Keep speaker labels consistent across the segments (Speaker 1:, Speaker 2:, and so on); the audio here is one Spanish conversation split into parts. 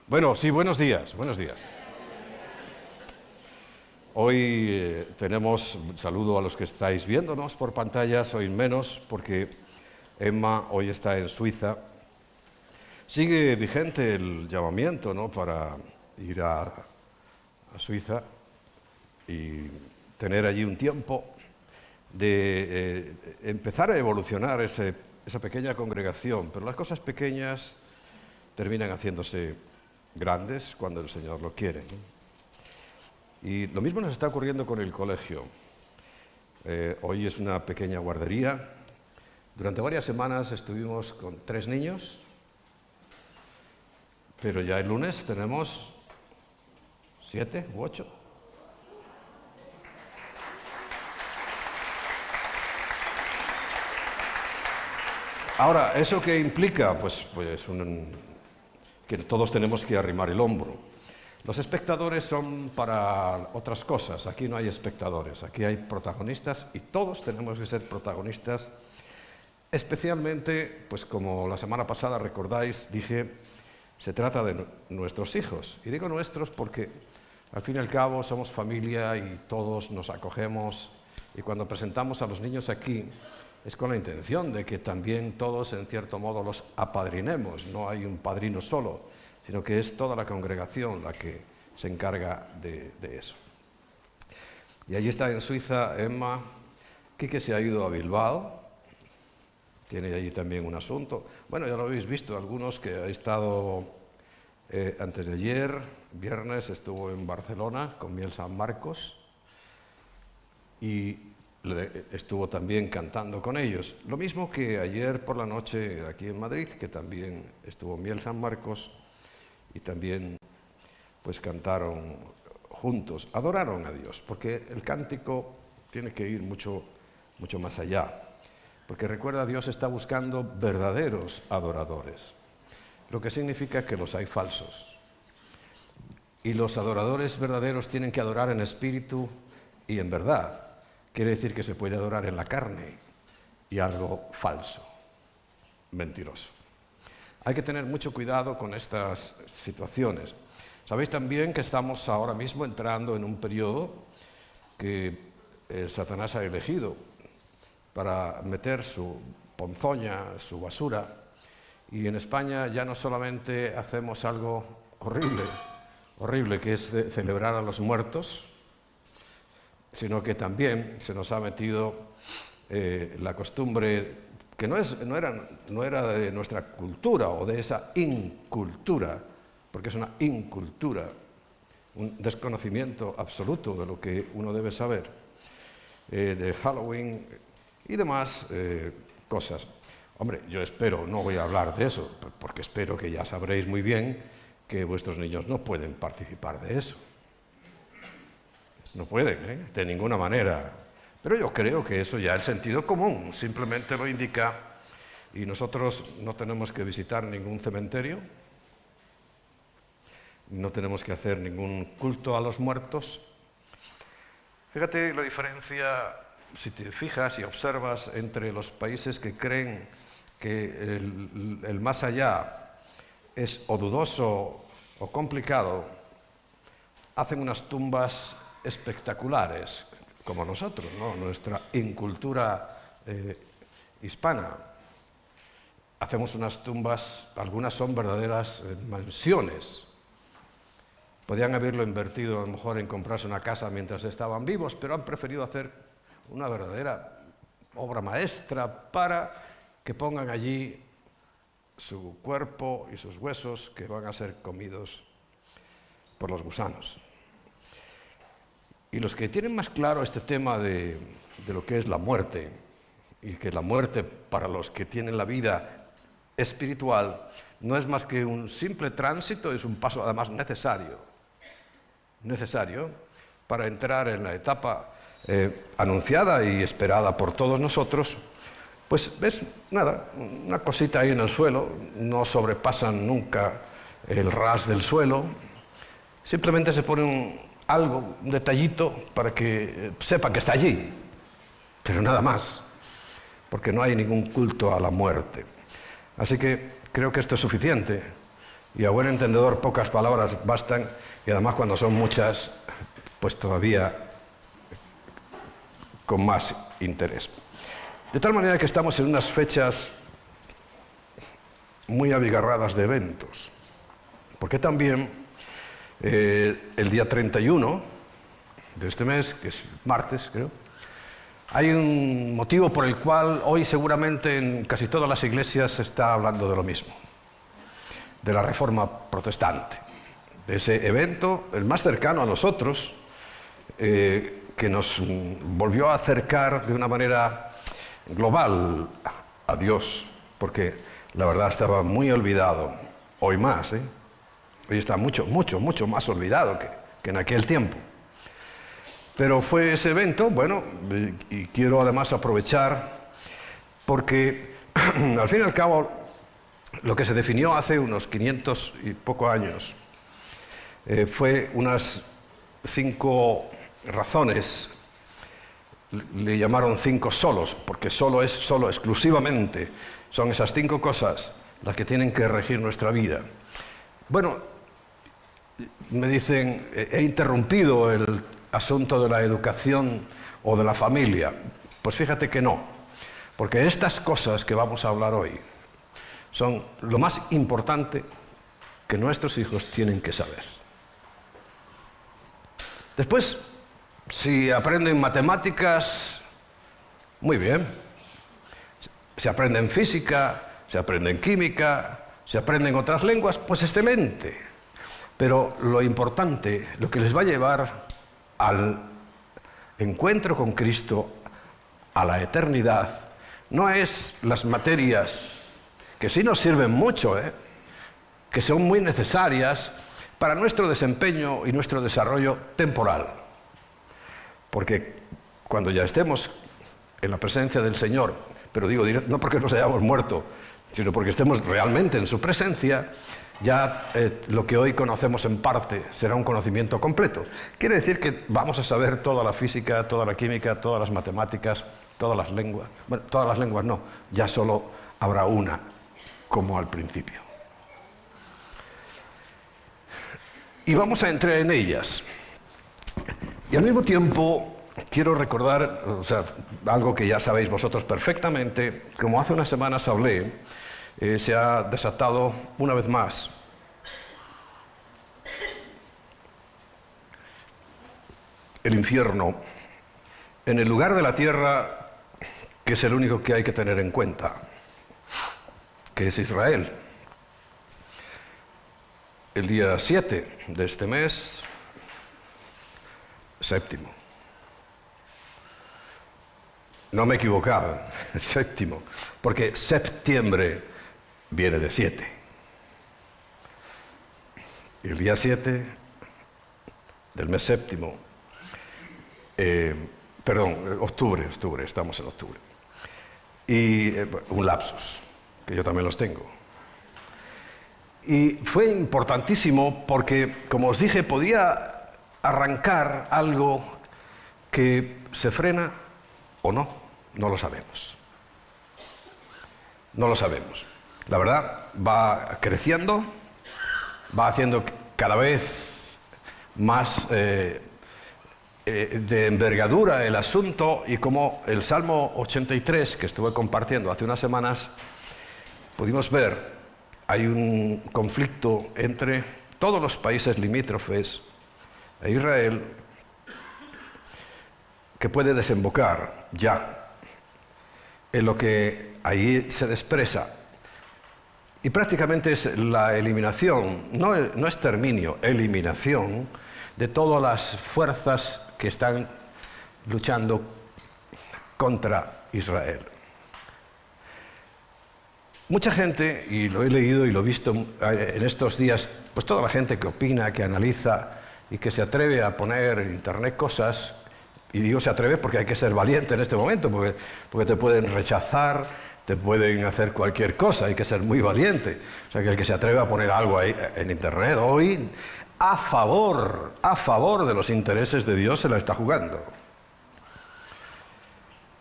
Speaker 1: Bueno, sí, buenos días, buenos días. Hoy tenemos, saludo a los que estáis viéndonos por pantalla, soy menos porque Emma hoy está en Suiza. Sigue vigente el llamamiento, ¿no?, para ir a Suiza y tener allí un tiempo de empezar a evolucionar esa pequeña congregación, pero las cosas pequeñas terminan haciéndose grandes cuando el Señor lo quiere, ¿no? Y lo mismo nos está ocurriendo con el colegio. Hoy es una pequeña guardería. Durante varias semanas estuvimos con 3 niños, pero ya el lunes tenemos 7 u 8. Ahora, ¿eso qué implica? Pues que todos tenemos que arrimar el hombro. Los espectadores son para otras cosas. Aquí no hay espectadores, aquí hay protagonistas y todos tenemos que ser protagonistas. Especialmente, pues como la semana pasada recordáis, dije, se trata de nuestros hijos. Y digo nuestros porque al fin y al cabo somos familia y todos nos acogemos. Y cuando presentamos a los niños aquí, es con la intención de que también todos, en cierto modo, los apadrinemos. No hay un padrino solo, sino que es toda la congregación la que se encarga de eso. Y allí está en Suiza Emma. Quique se ha ido a Bilbao, tiene allí también un asunto. Bueno, ya lo habéis visto, algunos que ha estado antes de ayer, viernes, estuvo en Barcelona con Miel San Marcos y estuvo también cantando con ellos. Lo mismo que ayer por la noche aquí en Madrid, que también estuvo Miel San Marcos y también pues cantaron juntos, adoraron a Dios, porque el cántico tiene que ir mucho más allá, porque recuerda, Dios está buscando verdaderos adoradores, lo que significa que los hay falsos. Y los adoradores verdaderos tienen que adorar en espíritu y en verdad. Quiere decir que se puede adorar en la carne y algo falso, mentiroso. Hay que tener mucho cuidado con estas situaciones. Sabéis también que estamos ahora mismo entrando en un periodo que Satanás ha elegido para meter su ponzoña, su basura. Y en España ya no solamente hacemos algo horrible, que es celebrar a los muertos, sino que también se nos ha metido la costumbre que no era de nuestra cultura o de esa incultura, porque es una incultura, un desconocimiento absoluto de lo que uno debe saber, de Halloween y demás cosas. Hombre, yo espero, no voy a hablar de eso, porque espero que ya sabréis muy bien que vuestros niños no pueden participar de eso. No pueden, de ninguna manera. Pero yo creo que eso ya el sentido común simplemente lo indica, y nosotros no tenemos que visitar ningún cementerio, no tenemos que hacer ningún culto a los muertos. Fíjate la diferencia, si te fijas y observas, entre los países que creen que el más allá es o dudoso o complicado, hacen unas tumbas espectaculares, como nosotros, ¿no? Nuestra incultura hispana. Hacemos unas tumbas, algunas son verdaderas mansiones. Podían haberlo invertido a lo mejor en comprarse una casa mientras estaban vivos, pero han preferido hacer una verdadera obra maestra para que pongan allí su cuerpo y sus huesos que van a ser comidos por los gusanos. Y los que tienen más claro este tema de lo que es la muerte, y que la muerte para los que tienen la vida espiritual no es más que un simple tránsito, es un paso además necesario para entrar en la etapa anunciada y esperada por todos nosotros, pues ves, nada, una cosita ahí en el suelo, no sobrepasan nunca el ras del suelo, simplemente se pone un detallito para que sepan que está allí, pero nada más, porque no hay ningún culto a la muerte. Así que creo que esto es suficiente. Y a buen entendedor pocas palabras bastan, y además cuando son muchas, pues todavía con más interés. De tal manera que estamos en unas fechas muy abigarradas de eventos, porque también el día 31 de este mes, que es martes, creo, hay un motivo por el cual hoy seguramente en casi todas las iglesias se está hablando de lo mismo, de la Reforma Protestante, de ese evento, el más cercano a nosotros, que nos volvió a acercar de una manera global a Dios, porque la verdad estaba muy olvidado, hoy más, hoy está mucho más olvidado que en aquel tiempo. Pero fue ese evento, bueno, y quiero además aprovechar, porque al fin y al cabo, lo que se definió hace unos 500 y poco años, fue unas 5 razones, le llamaron 5 solos, porque solo exclusivamente, son esas 5 cosas las que tienen que regir nuestra vida. Bueno, me dicen, he interrumpido el asunto de la educación o de la familia. Pues fíjate que no, porque estas cosas que vamos a hablar hoy son lo más importante que nuestros hijos tienen que saber. Después, si aprenden matemáticas, muy bien. Si aprenden física, si aprenden química, si aprenden otras lenguas, pues excelente. Pero lo importante, lo que les va a llevar al encuentro con Cristo, a la eternidad, no es las materias, que sí nos sirven mucho, que son muy necesarias para nuestro desempeño y nuestro desarrollo temporal. Porque cuando ya estemos en la presencia del Señor, pero digo, no porque nos hayamos muerto, sino porque estemos realmente en su presencia, ya lo que hoy conocemos en parte será un conocimiento completo. Quiere decir que vamos a saber toda la física, toda la química, todas las matemáticas, todas las lenguas. Bueno, todas las lenguas no, ya solo habrá una, como al principio. Y vamos a entrar en ellas. Y al mismo tiempo quiero recordar, algo que ya sabéis vosotros perfectamente, como hace unas semanas hablé, se ha desatado una vez más el infierno en el lugar de la tierra que es el único que hay que tener en cuenta, que es Israel. El día 7 de este mes, séptimo. No me he equivocado, séptimo, porque septiembre viene de 7. Y el día 7 del mes séptimo, octubre, estamos en octubre. Y un lapsus, que yo también los tengo. Y fue importantísimo porque, como os dije, podía arrancar algo que se frena o no, no lo sabemos. No lo sabemos. La verdad, va creciendo, va haciendo cada vez más de envergadura el asunto, y como el Salmo 83, que estuve compartiendo hace unas semanas, pudimos ver, hay un conflicto entre todos los países limítrofes e Israel que puede desembocar ya en lo que ahí se expresa. Y prácticamente es la eliminación, no exterminio, eliminación de todas las fuerzas que están luchando contra Israel. Mucha gente, y lo he leído y lo he visto en estos días, pues toda la gente que opina, que analiza y que se atreve a poner en internet cosas, y digo se atreve porque hay que ser valiente en este momento, porque te pueden rechazar, te pueden hacer cualquier cosa, hay que ser muy valiente. O sea que el que se atreve a poner algo ahí en internet hoy, a favor de los intereses de Dios, se la está jugando.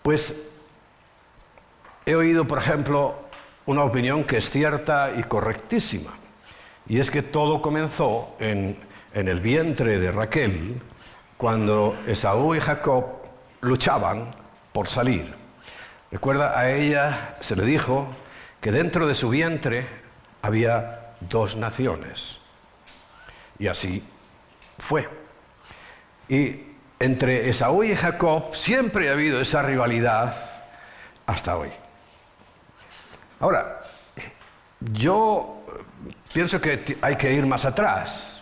Speaker 1: Pues he oído, por ejemplo, una opinión que es cierta y correctísima, Y es que todo comenzó en el vientre de Raquel, cuando Esaú y Jacob luchaban por salir. Recuerda, a ella se le dijo que dentro de su vientre había 2 naciones. Y así fue. Y entre Esaú y Jacob siempre ha habido esa rivalidad hasta hoy. Ahora, yo pienso que hay que ir más atrás.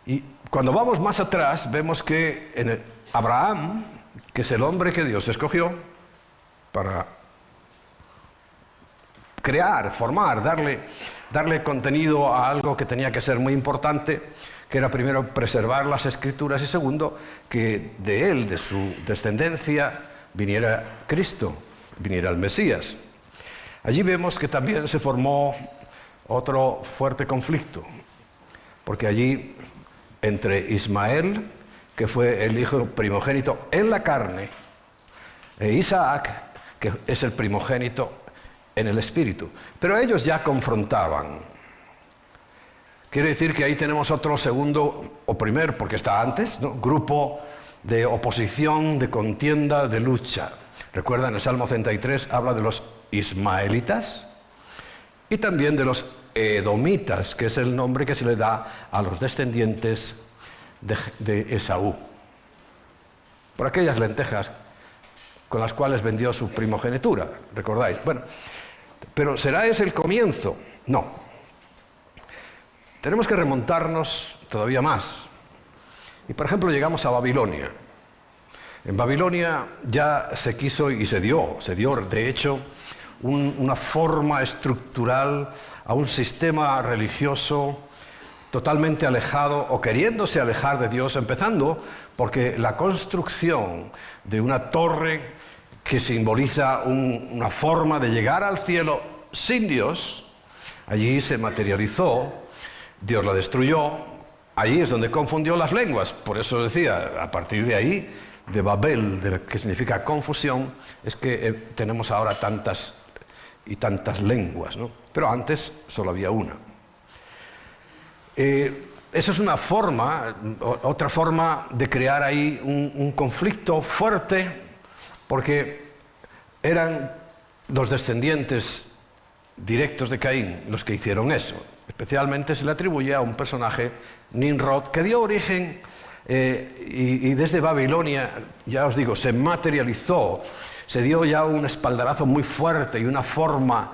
Speaker 1: Y cuando vamos más atrás, vemos que Abraham, que es el hombre que Dios escogió para crear, formar, darle contenido a algo que tenía que ser muy importante, que era primero preservar las Escrituras y segundo, que de él, de su descendencia, viniera Cristo, viniera el Mesías. Allí vemos que también se formó otro fuerte conflicto, porque allí entre Ismael, que fue el hijo primogénito en la carne, e Isaac, que es el primogénito en el espíritu. Pero ellos ya confrontaban. Quiere decir que ahí tenemos otro segundo, o primer, porque está antes, ¿no?, grupo de oposición, de contienda, de lucha. Recuerda, en el Salmo 33 habla de los ismaelitas y también de los edomitas, que es el nombre que se le da a los descendientes de Esaú, por aquellas lentejas con las cuales vendió su primogenitura, ¿recordáis? Bueno, pero ¿será ese el comienzo? No. Tenemos que remontarnos todavía más. Y por ejemplo llegamos a Babilonia. En Babilonia ya se quiso y se dio de hecho una forma estructural a un sistema religioso totalmente alejado o queriéndose alejar de Dios, empezando porque la construcción de una torre que simboliza una forma de llegar al cielo sin Dios, allí se materializó, Dios la destruyó, allí es donde confundió las lenguas, por eso decía, a partir de ahí, de Babel, que significa confusión, es que tenemos ahora tantas y tantas lenguas, ¿no? Pero antes solo había una. Eso es una forma, otra forma de crear ahí un conflicto fuerte, porque eran los descendientes directos de Caín los que hicieron eso. Especialmente se le atribuye a un personaje, Nimrod, que dio origen, y desde Babilonia, ya os digo, se materializó, se dio ya un espaldarazo muy fuerte y una forma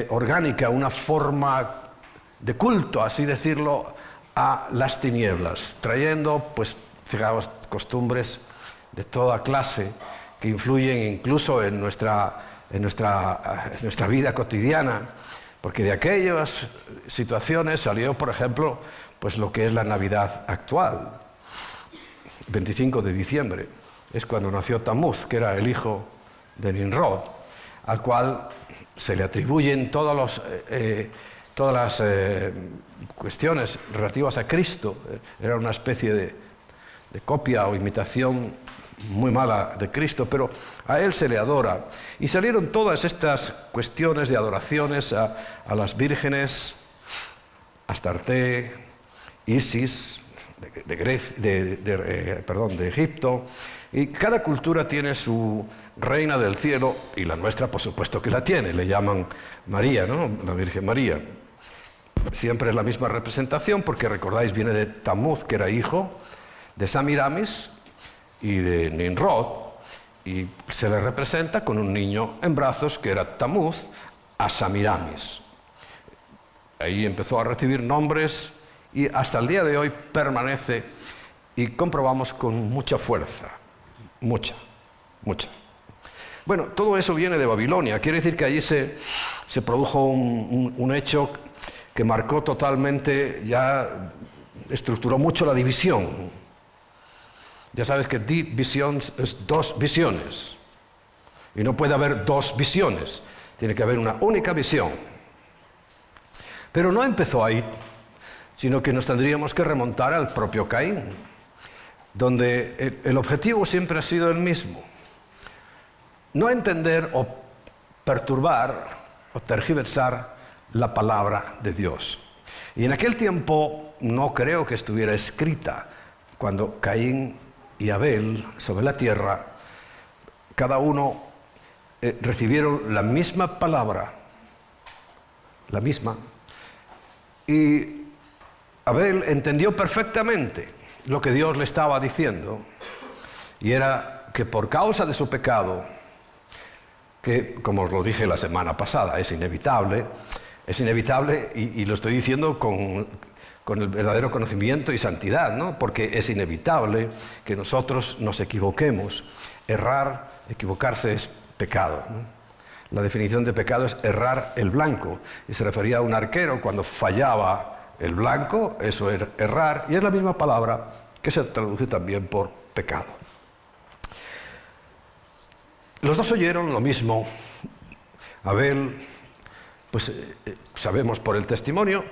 Speaker 1: orgánica, una forma de culto, así decirlo, a las tinieblas, trayendo, pues, fijaos, costumbres de toda clase que influyen incluso en nuestra vida cotidiana, porque de aquellas situaciones salió, por ejemplo, pues lo que es la Navidad actual. 25 de diciembre es cuando nació Tamuz, que era el hijo de Nimrod, al cual se le atribuyen todas las cuestiones relativas a Cristo. Era una especie de copia o imitación muy mala de Cristo, pero a él se le adora. Y salieron todas estas cuestiones de adoraciones a las vírgenes, Astarte, Isis, de Egipto, y cada cultura tiene su reina del cielo, y la nuestra por supuesto que la tiene, le llaman María, ¿no?, la Virgen María. Siempre es la misma representación, porque recordáis, viene de Tamuz, que era hijo de Samiramis y de Nimrod, y se le representa con un niño en brazos, que era Tamuz, a Samiramis. Ahí empezó a recibir nombres y hasta el día de hoy permanece, y comprobamos con mucha fuerza, mucha. Bueno, todo eso viene de Babilonia, quiere decir que allí se produjo un hecho que marcó totalmente, ya estructuró mucho la división. Ya sabes que división es 2 visiones, y no puede haber 2 visiones, tiene que haber una única visión. Pero no empezó ahí, sino que nos tendríamos que remontar al propio Caín, donde el objetivo siempre ha sido el mismo: no entender o perturbar o tergiversar la palabra de Dios. Y en aquel tiempo no creo que estuviera escrita. Cuando Caín y Abel sobre la tierra, cada uno recibieron la misma palabra, la misma, y Abel entendió perfectamente lo que Dios le estaba diciendo, y era que por causa de su pecado, que como os lo dije la semana pasada, es inevitable y lo estoy diciendo con el verdadero conocimiento y santidad, ¿no? Porque es inevitable que nosotros nos equivoquemos. Equivocarse es pecado, ¿no? La definición de pecado es errar el blanco, y se refería a un arquero cuando fallaba el blanco, eso era errar, y es la misma palabra que se traduce también por pecado. Los dos oyeron lo mismo. Abel, pues sabemos por el testimonio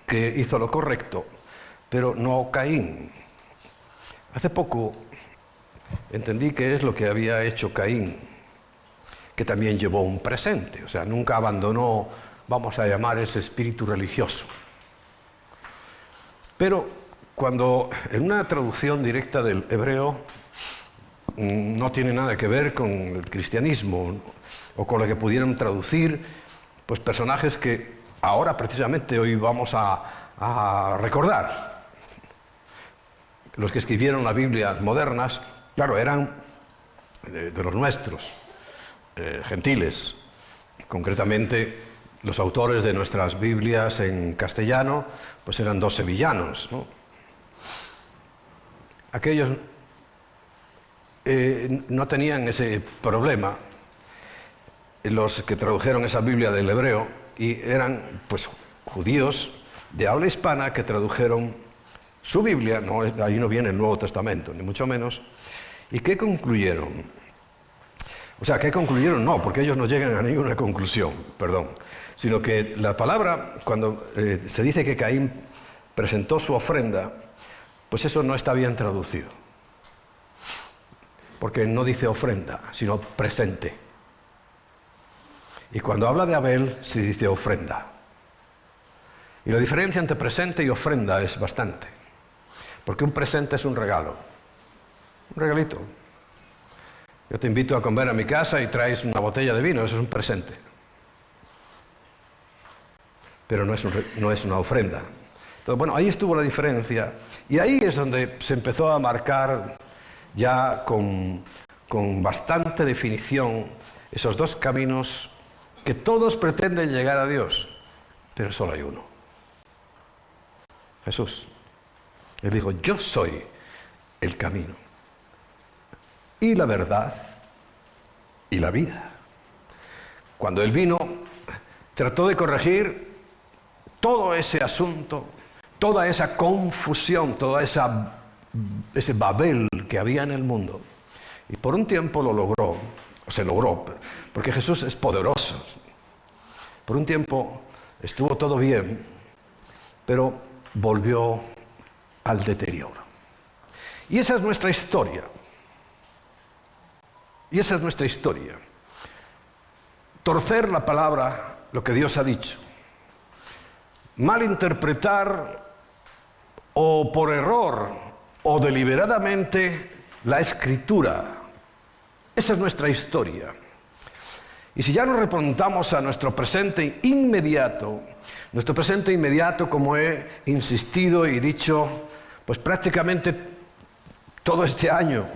Speaker 1: que hizo lo correcto, pero no Caín. Hace poco entendí qué es lo que había hecho Caín, que también llevó un presente, o sea, nunca abandonó, vamos a llamar, ese espíritu religioso. Pero cuando en una traducción directa del hebreo no tiene nada que ver con el cristianismo o con lo que pudieron traducir pues personajes que ahora precisamente hoy vamos a recordar. Los que escribieron las Biblias modernas, claro, eran de los nuestros, gentiles. Concretamente, los autores de nuestras Biblias en castellano pues eran dos sevillanos, ¿no? Aquellos no tenían ese problema, los que tradujeron esa Biblia del hebreo, y eran pues judíos de habla hispana que tradujeron su Biblia, ahí no viene el Nuevo Testamento, ni mucho menos. ¿Y qué concluyeron? O sea, ¿qué concluyeron? No, porque ellos no llegan a ninguna conclusión, perdón, sino que la palabra, cuando se dice que Caín presentó su ofrenda, pues eso no está bien traducido. Porque no dice ofrenda, sino presente. Y cuando habla de Abel, se dice ofrenda. Y la diferencia entre presente y ofrenda es bastante. Porque un presente es un regalo. Un regalito. Yo te invito a comer a mi casa y traes una botella de vino, eso es un presente. Pero no es una ofrenda. Entonces, bueno, ahí estuvo la diferencia. Y ahí es donde se empezó a marcar ya con bastante definición esos dos caminos que todos pretenden llegar a Dios, pero solo hay uno. Jesús. Él dijo, yo soy el camino y la verdad y la vida. Cuando Él vino, trató de corregir todo ese asunto, toda esa confusión, ese Babel que había en el mundo. Y por un tiempo lo logró, se logró, porque Jesús es poderoso. Por un tiempo estuvo todo bien, pero volvió al deterioro. Y esa es nuestra historia. Y esa es nuestra historia. Torcer la palabra, lo que Dios ha dicho. Malinterpretar o por error o deliberadamente la Escritura. Esa es nuestra historia. Y si ya nos remontamos a nuestro presente inmediato, como he insistido y dicho, pues prácticamente todo este año,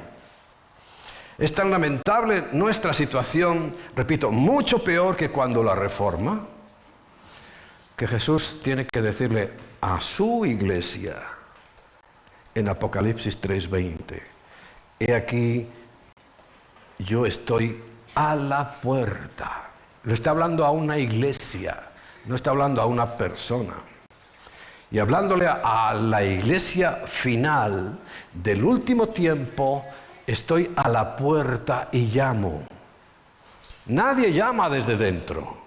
Speaker 1: es tan lamentable nuestra situación, repito, mucho peor que cuando la Reforma, que Jesús tiene que decirle a su iglesia en Apocalipsis 3:20, he aquí, yo estoy a la puerta. Le está hablando a una iglesia, no está hablando a una persona. Y hablándole a la iglesia final del último tiempo, estoy a la puerta y llamo. Nadie llama desde dentro.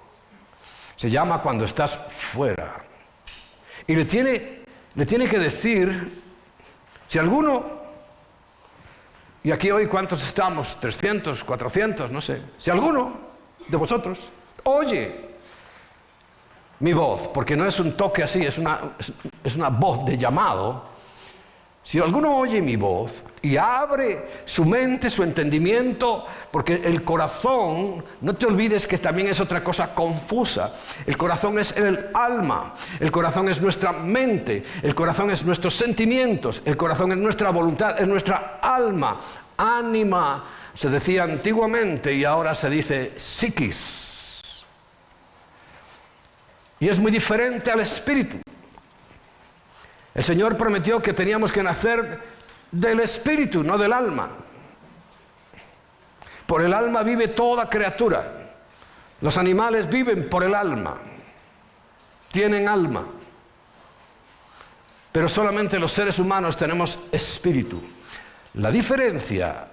Speaker 1: Se llama cuando estás fuera. Y le tiene que decir, si alguno, y aquí hoy ¿cuántos estamos? 300, 400, no sé. Si alguno de vosotros oye mi voz, porque no es un toque así, es una voz de llamado. Si alguno oye mi voz y abre su mente, su entendimiento, porque el corazón, no te olvides que también es otra cosa confusa. El corazón es el alma, el corazón es nuestra mente, el corazón es nuestros sentimientos, el corazón es nuestra voluntad, es nuestra alma, ánima, se decía antiguamente y ahora se dice psiquis. Y es muy diferente al espíritu. El Señor prometió que teníamos que nacer del espíritu, no del alma. Por el alma vive toda criatura. Los animales viven por el alma. Tienen alma. Pero solamente los seres humanos tenemos espíritu. La diferencia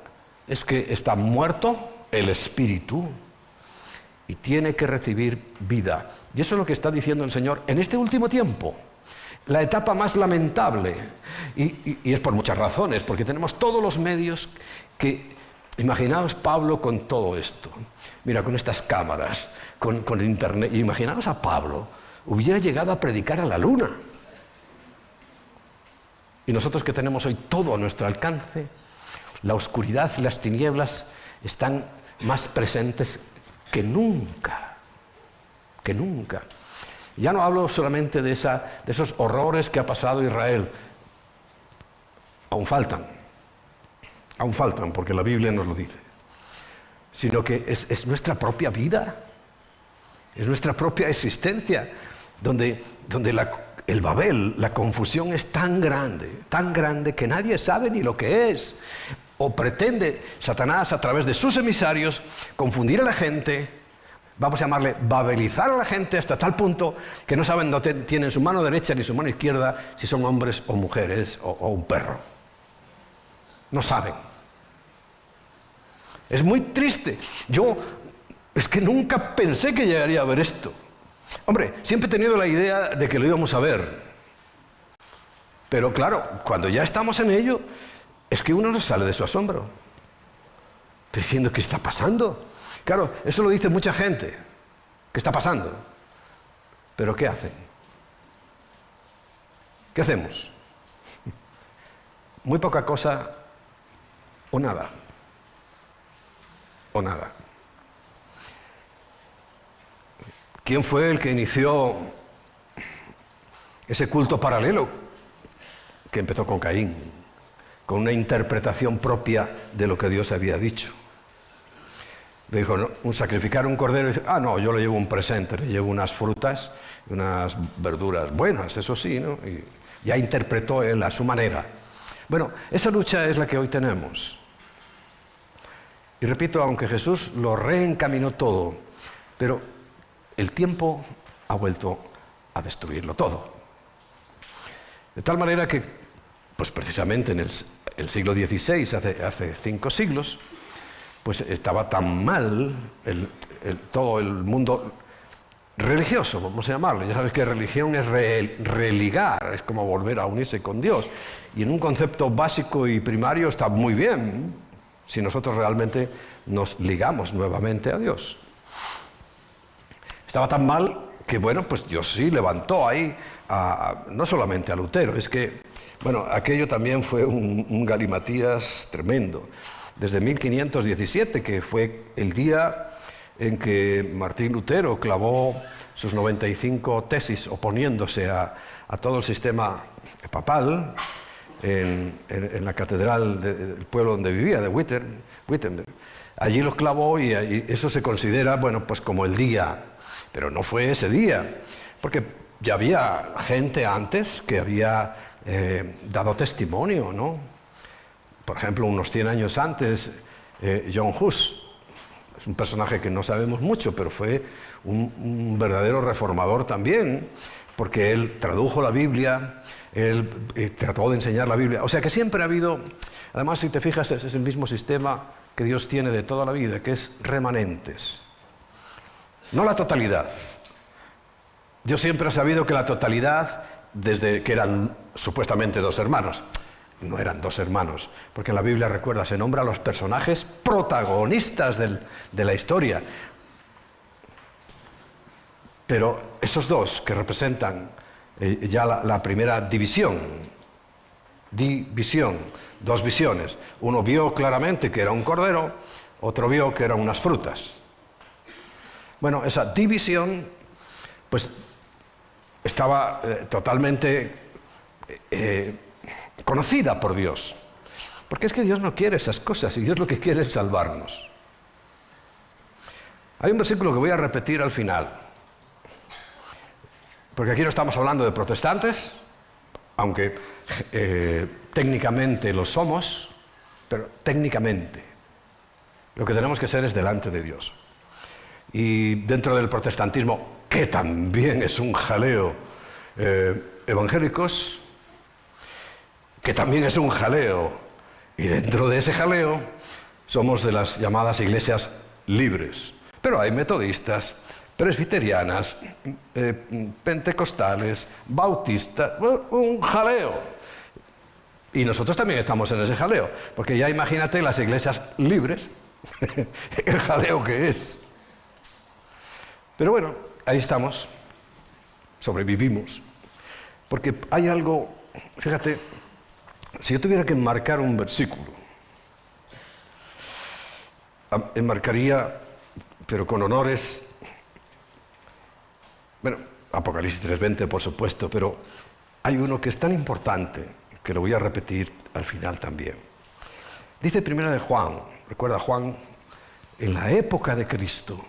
Speaker 1: es que está muerto el espíritu y tiene que recibir vida. Y eso es lo que está diciendo el Señor en este último tiempo. La etapa más lamentable, y es por muchas razones, porque tenemos todos los medios que... Imaginaos Pablo con todo esto, mira, con estas cámaras, con el internet, y imaginaos a Pablo, hubiera llegado a predicar a la luna. Y nosotros que tenemos hoy todo a nuestro alcance, la oscuridad y las tinieblas están más presentes que nunca, que nunca. Ya no hablo solamente de esos horrores que ha pasado Israel. Aún faltan porque la Biblia nos lo dice. Sino que es nuestra propia vida, es nuestra propia existencia, donde el Babel, la confusión es tan grande que nadie sabe ni lo que es. O pretende Satanás a través de sus emisarios confundir a la gente. Vamos a llamarle babelizar a la gente hasta tal punto que no saben dónde tienen su mano derecha ni su mano izquierda, si son hombres o mujeres o un perro. No saben. Es muy triste. Es que nunca pensé que llegaría a ver esto. Hombre, siempre he tenido la idea de que lo íbamos a ver. Pero claro, cuando ya estamos en ello, es que uno no sale de su asombro. Diciendo, ¿qué está pasando? Claro, eso lo dice mucha gente. ¿Qué está pasando? ¿Pero qué hacen? ¿Qué hacemos? Muy poca cosa o nada. O nada. ¿Quién fue el que inició ese culto paralelo que empezó con Caín? Con una interpretación propia de lo que Dios había dicho. Le dijo, no, sacrificar un cordero, y dice, no, yo le llevo un presente, le llevo unas frutas, unas verduras buenas, eso sí, ¿no? Y ya interpretó él a su manera. Bueno, esa lucha es la que hoy tenemos. Y repito, aunque Jesús lo reencaminó todo, pero el tiempo ha vuelto a destruirlo todo. De tal manera que, pues precisamente en el siglo XVI, hace 5 siglos, pues estaba tan mal todo el mundo religioso, vamos a llamarlo. Ya sabes que religión es religar, es como volver a unirse con Dios. Y en un concepto básico y primario está muy bien, si nosotros realmente nos ligamos nuevamente a Dios. Estaba tan mal que, bueno, pues Dios sí levantó ahí, no solamente a Lutero, es que, bueno, aquello también fue un galimatías tremendo. Desde 1517, que fue el día en que Martín Lutero clavó sus 95 tesis oponiéndose a todo el sistema papal en la catedral del pueblo donde vivía, de Wittenberg. Allí los clavó y eso se considera, bueno, pues como el día, pero no fue ese día, porque ya había gente antes que había dado testimonio, ¿no? Por ejemplo, unos 100 años antes, John Hus, es un personaje que no sabemos mucho, pero fue un verdadero reformador también, porque él tradujo la Biblia, él trató de enseñar la Biblia. O sea que siempre ha habido, además si te fijas, es el mismo sistema que Dios tiene de toda la vida, que es remanentes. No la totalidad. Dios siempre ha sabido que la totalidad, desde que eran supuestamente 2 hermanos, no eran 2 hermanos, porque en la Biblia, recuerda, se nombra a los personajes protagonistas de la historia. Pero esos dos que representan ya la primera división, dos visiones. Uno vio claramente que era un cordero, otro vio que eran unas frutas. Bueno, esa división pues estaba totalmente conocida por Dios. Porque es que Dios no quiere esas cosas y Dios lo que quiere es salvarnos. Hay un versículo que voy a repetir al final. Porque aquí no estamos hablando de protestantes, aunque técnicamente lo somos, pero técnicamente lo que tenemos que ser es delante de Dios. Y dentro del protestantismo, que también es un jaleo, evangélicos, que también es un jaleo, y dentro de ese jaleo somos de las llamadas iglesias libres. Pero hay metodistas, presbiterianas, pentecostales, bautistas, un jaleo. Y nosotros también estamos en ese jaleo, porque ya imagínate las iglesias libres, el jaleo que es. Pero bueno, ahí estamos, sobrevivimos, porque hay algo, fíjate, si yo tuviera que enmarcar un versículo, enmarcaría, pero con honores, bueno, Apocalipsis 3:20 por supuesto, pero hay uno que es tan importante que lo voy a repetir al final también. Dice Primera de Juan, recuerda Juan, en la época de Cristo,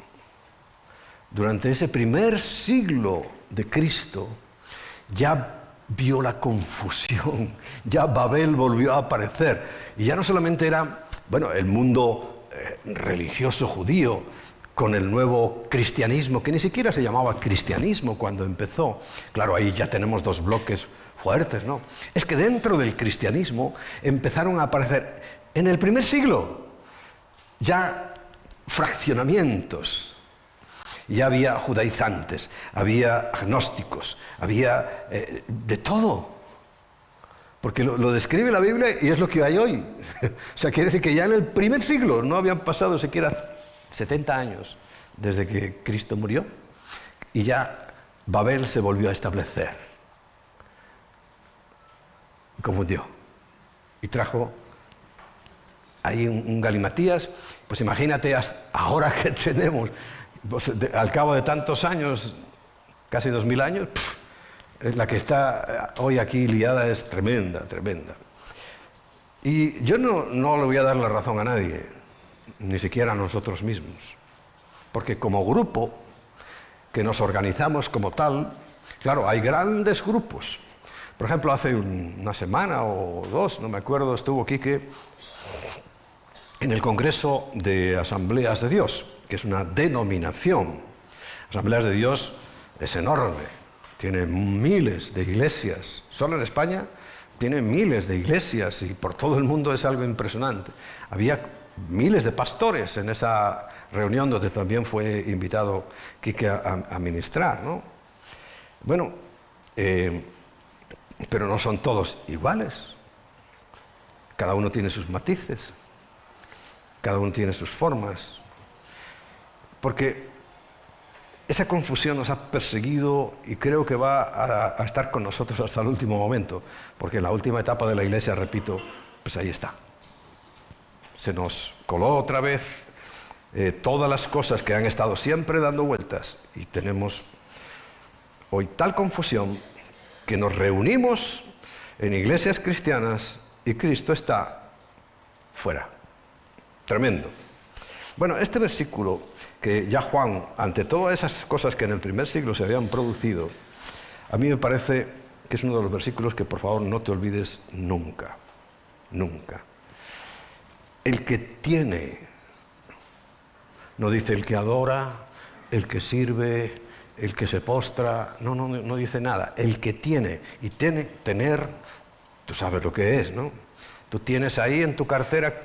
Speaker 1: durante ese primer siglo de Cristo, ya vio la confusión, ya Babel volvió a aparecer, y ya no solamente era, bueno, el mundo religioso judío, con el nuevo cristianismo, que ni siquiera se llamaba cristianismo cuando empezó. Claro, ahí ya tenemos dos bloques fuertes, ¿no? Es que dentro del cristianismo empezaron a aparecer, en el primer siglo, ya fraccionamientos. Ya había judaizantes, había agnósticos, había de todo. Porque lo describe la Biblia y es lo que hay hoy. O sea, quiere decir que ya en el primer siglo no habían pasado siquiera 70 años desde que Cristo murió y ya Babel se volvió a establecer como Dios y trajo ahí un galimatías. Pues imagínate ahora que tenemos, pues, al cabo de tantos años, casi 2000 años, la que está hoy aquí liada es tremenda, tremenda. Y yo no le voy a dar la razón a nadie, ni siquiera a nosotros mismos. Porque como grupo, que nos organizamos como tal, claro, hay grandes grupos. Por ejemplo, hace una semana o dos, no me acuerdo, estuvo Quique en el Congreso de Asambleas de Dios, que es una denominación. Asambleas de Dios es enorme, tiene miles de iglesias. Solo en España tiene miles de iglesias y por todo el mundo es algo impresionante. Había miles de pastores en esa reunión donde también fue invitado Quique a ministrar, ¿no? Bueno, pero no son todos iguales. Cada uno tiene sus matices, cada uno tiene sus formas. Porque esa confusión nos ha perseguido y creo que va a estar con nosotros hasta el último momento, porque en la última etapa de la Iglesia, repito, pues ahí está. Se nos coló otra vez todas las cosas que han estado siempre dando vueltas y tenemos hoy tal confusión que nos reunimos en iglesias cristianas y Cristo está fuera. Tremendo. Bueno, este versículo que ya Juan, ante todas esas cosas que en el primer siglo se habían producido, a mí me parece que es uno de los versículos que por favor no te olvides nunca, nunca. El que tiene, no dice el que adora, el que sirve, el que se postra, no dice nada. El que tiene, y tener, tú sabes lo que es, ¿no? Tú tienes ahí en tu cartera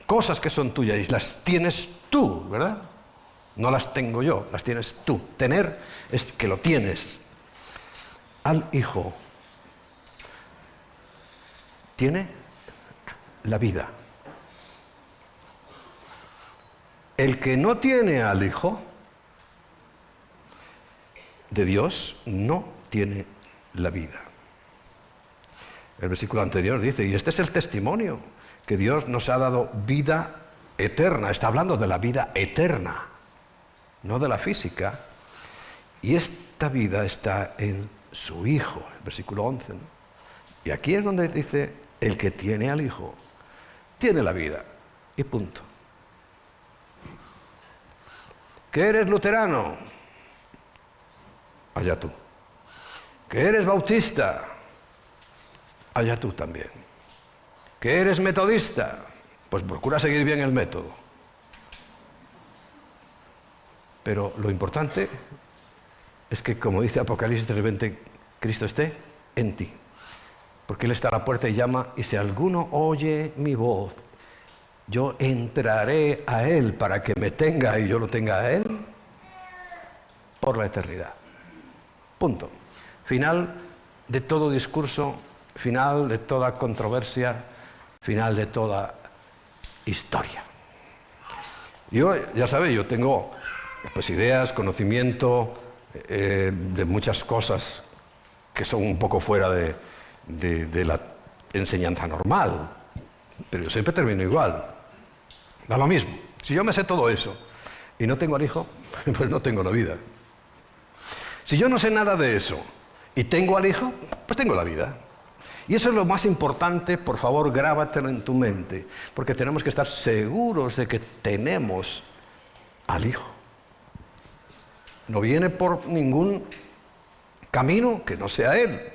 Speaker 1: cosas que son tuyas y las tienes tú, ¿verdad? No las tengo yo, las tienes tú. Tener es que lo tienes. Al Hijo tiene la vida. El que no tiene al Hijo de Dios no tiene la vida. El versículo anterior dice, y este es el testimonio, que Dios nos ha dado vida eterna. Está hablando de la vida eterna, no de la física. Y esta vida está en su Hijo, el versículo 11, ¿no? Y aquí es donde dice, el que tiene al Hijo, tiene la vida. Y punto. ¿Que eres luterano? Allá tú. ¿Que eres bautista? Allá tú también. ¿Que eres metodista? Pues procura seguir bien el método. Pero lo importante es que, como dice Apocalipsis 3:20, Cristo esté en ti. Porque Él está a la puerta y llama, y si alguno oye mi voz, yo entraré a Él para que me tenga y yo lo tenga a Él por la eternidad. Punto. Final de todo discurso, final de toda controversia, final de toda historia. Yo, ya sabéis, yo tengo pues ideas, conocimiento de muchas cosas que son un poco fuera de la enseñanza normal, pero yo siempre termino igual. Da lo mismo. Si yo me sé todo eso y no tengo al Hijo, pues no tengo la vida. Si yo no sé nada de eso y tengo al Hijo, pues tengo la vida. Y eso es lo más importante, por favor, grábatelo en tu mente, porque tenemos que estar seguros de que tenemos al Hijo. No viene por ningún camino que no sea Él.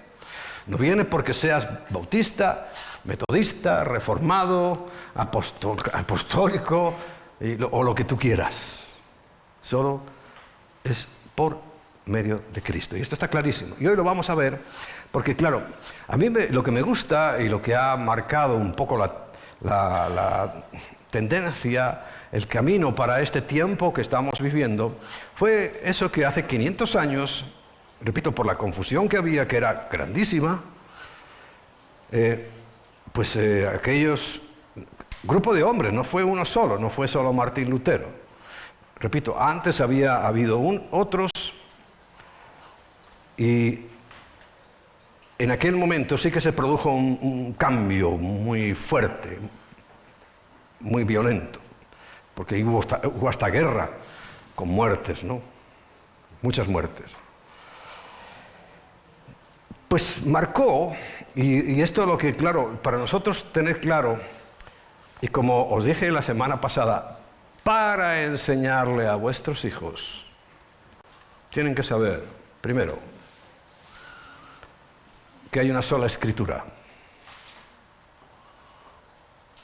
Speaker 1: No viene porque seas bautista, metodista, reformado, apostólico o lo que tú quieras. Solo es por medio de Cristo. Y esto está clarísimo. Y hoy lo vamos a ver porque, claro, a mí lo que me gusta y lo que ha marcado un poco la tendencia, el camino para este tiempo que estamos viviendo, fue eso que hace 500 años, repito, por la confusión que había, que era grandísima, aquellos grupo de hombres, no fue uno solo, no fue solo Martín Lutero. Repito, antes había habido otros, y en aquel momento sí que se produjo un cambio muy fuerte, muy violento, porque hubo hasta guerra con muertes, ¿no? Muchas muertes. Pues marcó, y esto es lo que, claro, para nosotros tener claro, y como os dije la semana pasada, para enseñarle a vuestros hijos, tienen que saber, primero, que hay una sola escritura.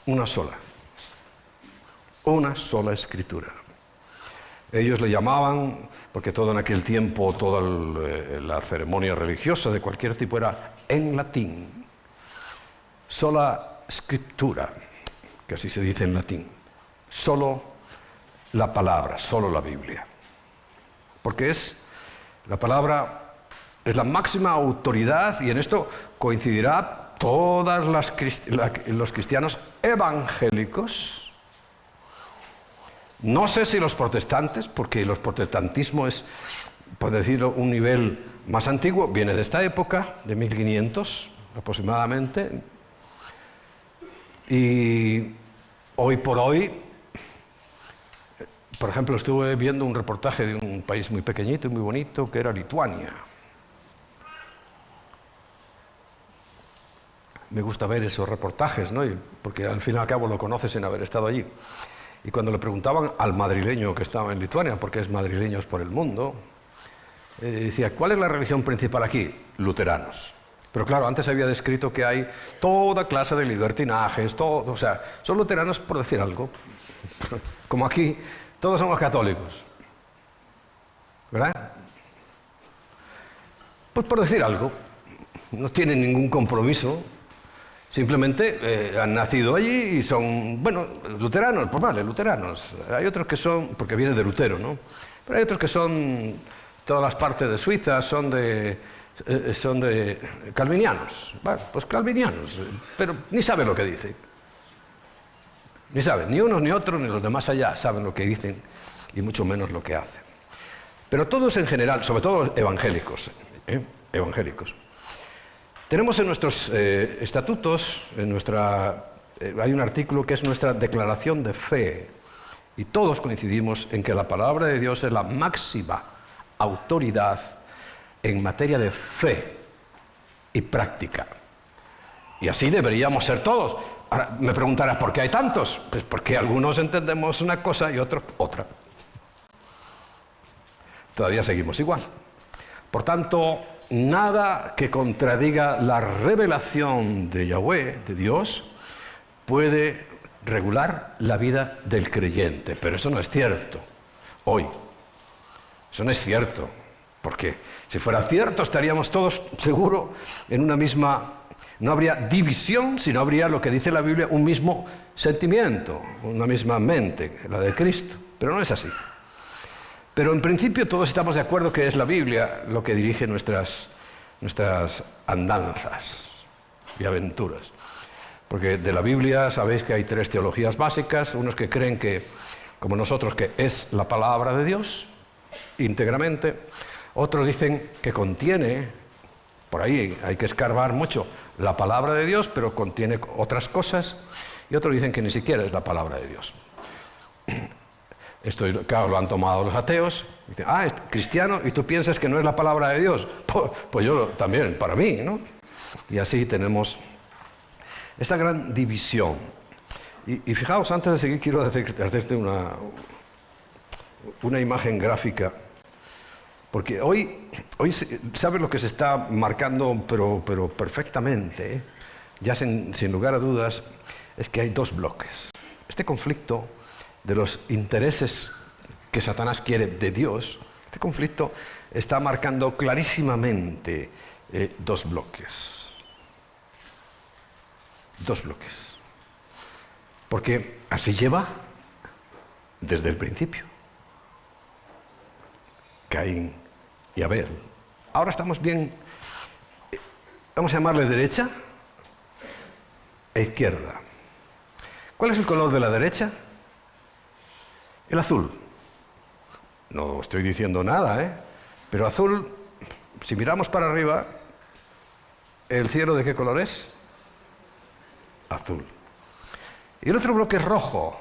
Speaker 1: Una sola. Una sola escritura. Ellos le llamaban, porque todo en aquel tiempo, toda la ceremonia religiosa de cualquier tipo era en latín. Sola scriptura, que así se dice en latín. Solo la palabra, solo la Biblia. Porque la palabra es la máxima autoridad, y en esto coincidirá todos los cristianos evangélicos. No sé si los protestantes, porque el protestantismo es, por decirlo, un nivel más antiguo, viene de esta época, de 1500 aproximadamente, y hoy por hoy, por ejemplo, estuve viendo un reportaje de un país muy pequeñito y muy bonito, que era Lituania. Me gusta ver esos reportajes, ¿no? Porque al fin y al cabo lo conoces sin haber estado allí. Y cuando le preguntaban al madrileño que estaba en Lituania, porque es madrileños por el mundo, decía, ¿cuál es la religión principal aquí? Luteranos. Pero claro, antes había descrito que hay toda clase de libertinajes, o sea, son luteranos por decir algo. Como aquí, todos somos católicos. ¿Verdad? Pues por decir algo. No tienen ningún compromiso. Simplemente han nacido allí y son, bueno, luteranos, pues vale, luteranos. Hay otros que son, porque viene de Lutero, ¿no? Pero hay otros que son, todas las partes de Suiza son de calvinianos. Bueno, pues calvinianos, pero ni saben lo que dicen. Ni saben, ni unos ni otros, ni los demás allá saben lo que dicen, y mucho menos lo que hacen. pero todos en general, sobre todo los evangélicos, evangélicos. Tenemos en nuestros estatutos, hay un artículo que es nuestra declaración de fe, y todos coincidimos en que la palabra de Dios es la máxima autoridad en materia de fe y práctica. Y así deberíamos ser todos. Ahora me preguntarás, ¿por qué hay tantos? Pues porque algunos entendemos una cosa y otros otra. Todavía seguimos igual. Por tanto, nada que contradiga la revelación de Yahweh, de Dios, puede regular la vida del creyente. Pero eso no es cierto hoy. Eso no es cierto. Porque si fuera cierto estaríamos todos, seguro, en una misma... No habría división, sino habría lo que dice la Biblia, un mismo sentimiento, una misma mente, la de Cristo. Pero no es así. Pero en principio todos estamos de acuerdo que es la Biblia lo que dirige nuestras andanzas y aventuras. Porque de la Biblia sabéis que hay 3 teologías básicas, unos que creen que, como nosotros, que es la palabra de Dios, íntegramente. Otros dicen que contiene, por ahí hay que escarbar mucho, la palabra de Dios, pero contiene otras cosas. Y otros dicen que ni siquiera es la palabra de Dios. Esto, claro, lo han tomado los ateos. Dicen, es cristiano y tú piensas que no es la palabra de Dios. Pues yo también, para mí, ¿no? Y así tenemos esta gran división. Y fijaos, antes de seguir, quiero hacerte una imagen gráfica. Porque hoy ¿sabes lo que se está marcando, pero perfectamente, ya sin lugar a dudas, es que hay 2 bloques. Este conflicto de los intereses que Satanás quiere de Dios, este conflicto está marcando clarísimamente 2 bloques. 2 bloques. Porque así lleva desde el principio. Caín y Abel. Ahora estamos bien, vamos a llamarle derecha e izquierda. ¿Cuál es el color de la derecha? El azul. No estoy diciendo nada, pero azul, si miramos para arriba, ¿el cielo de qué color es? Azul. Y el otro bloque es rojo.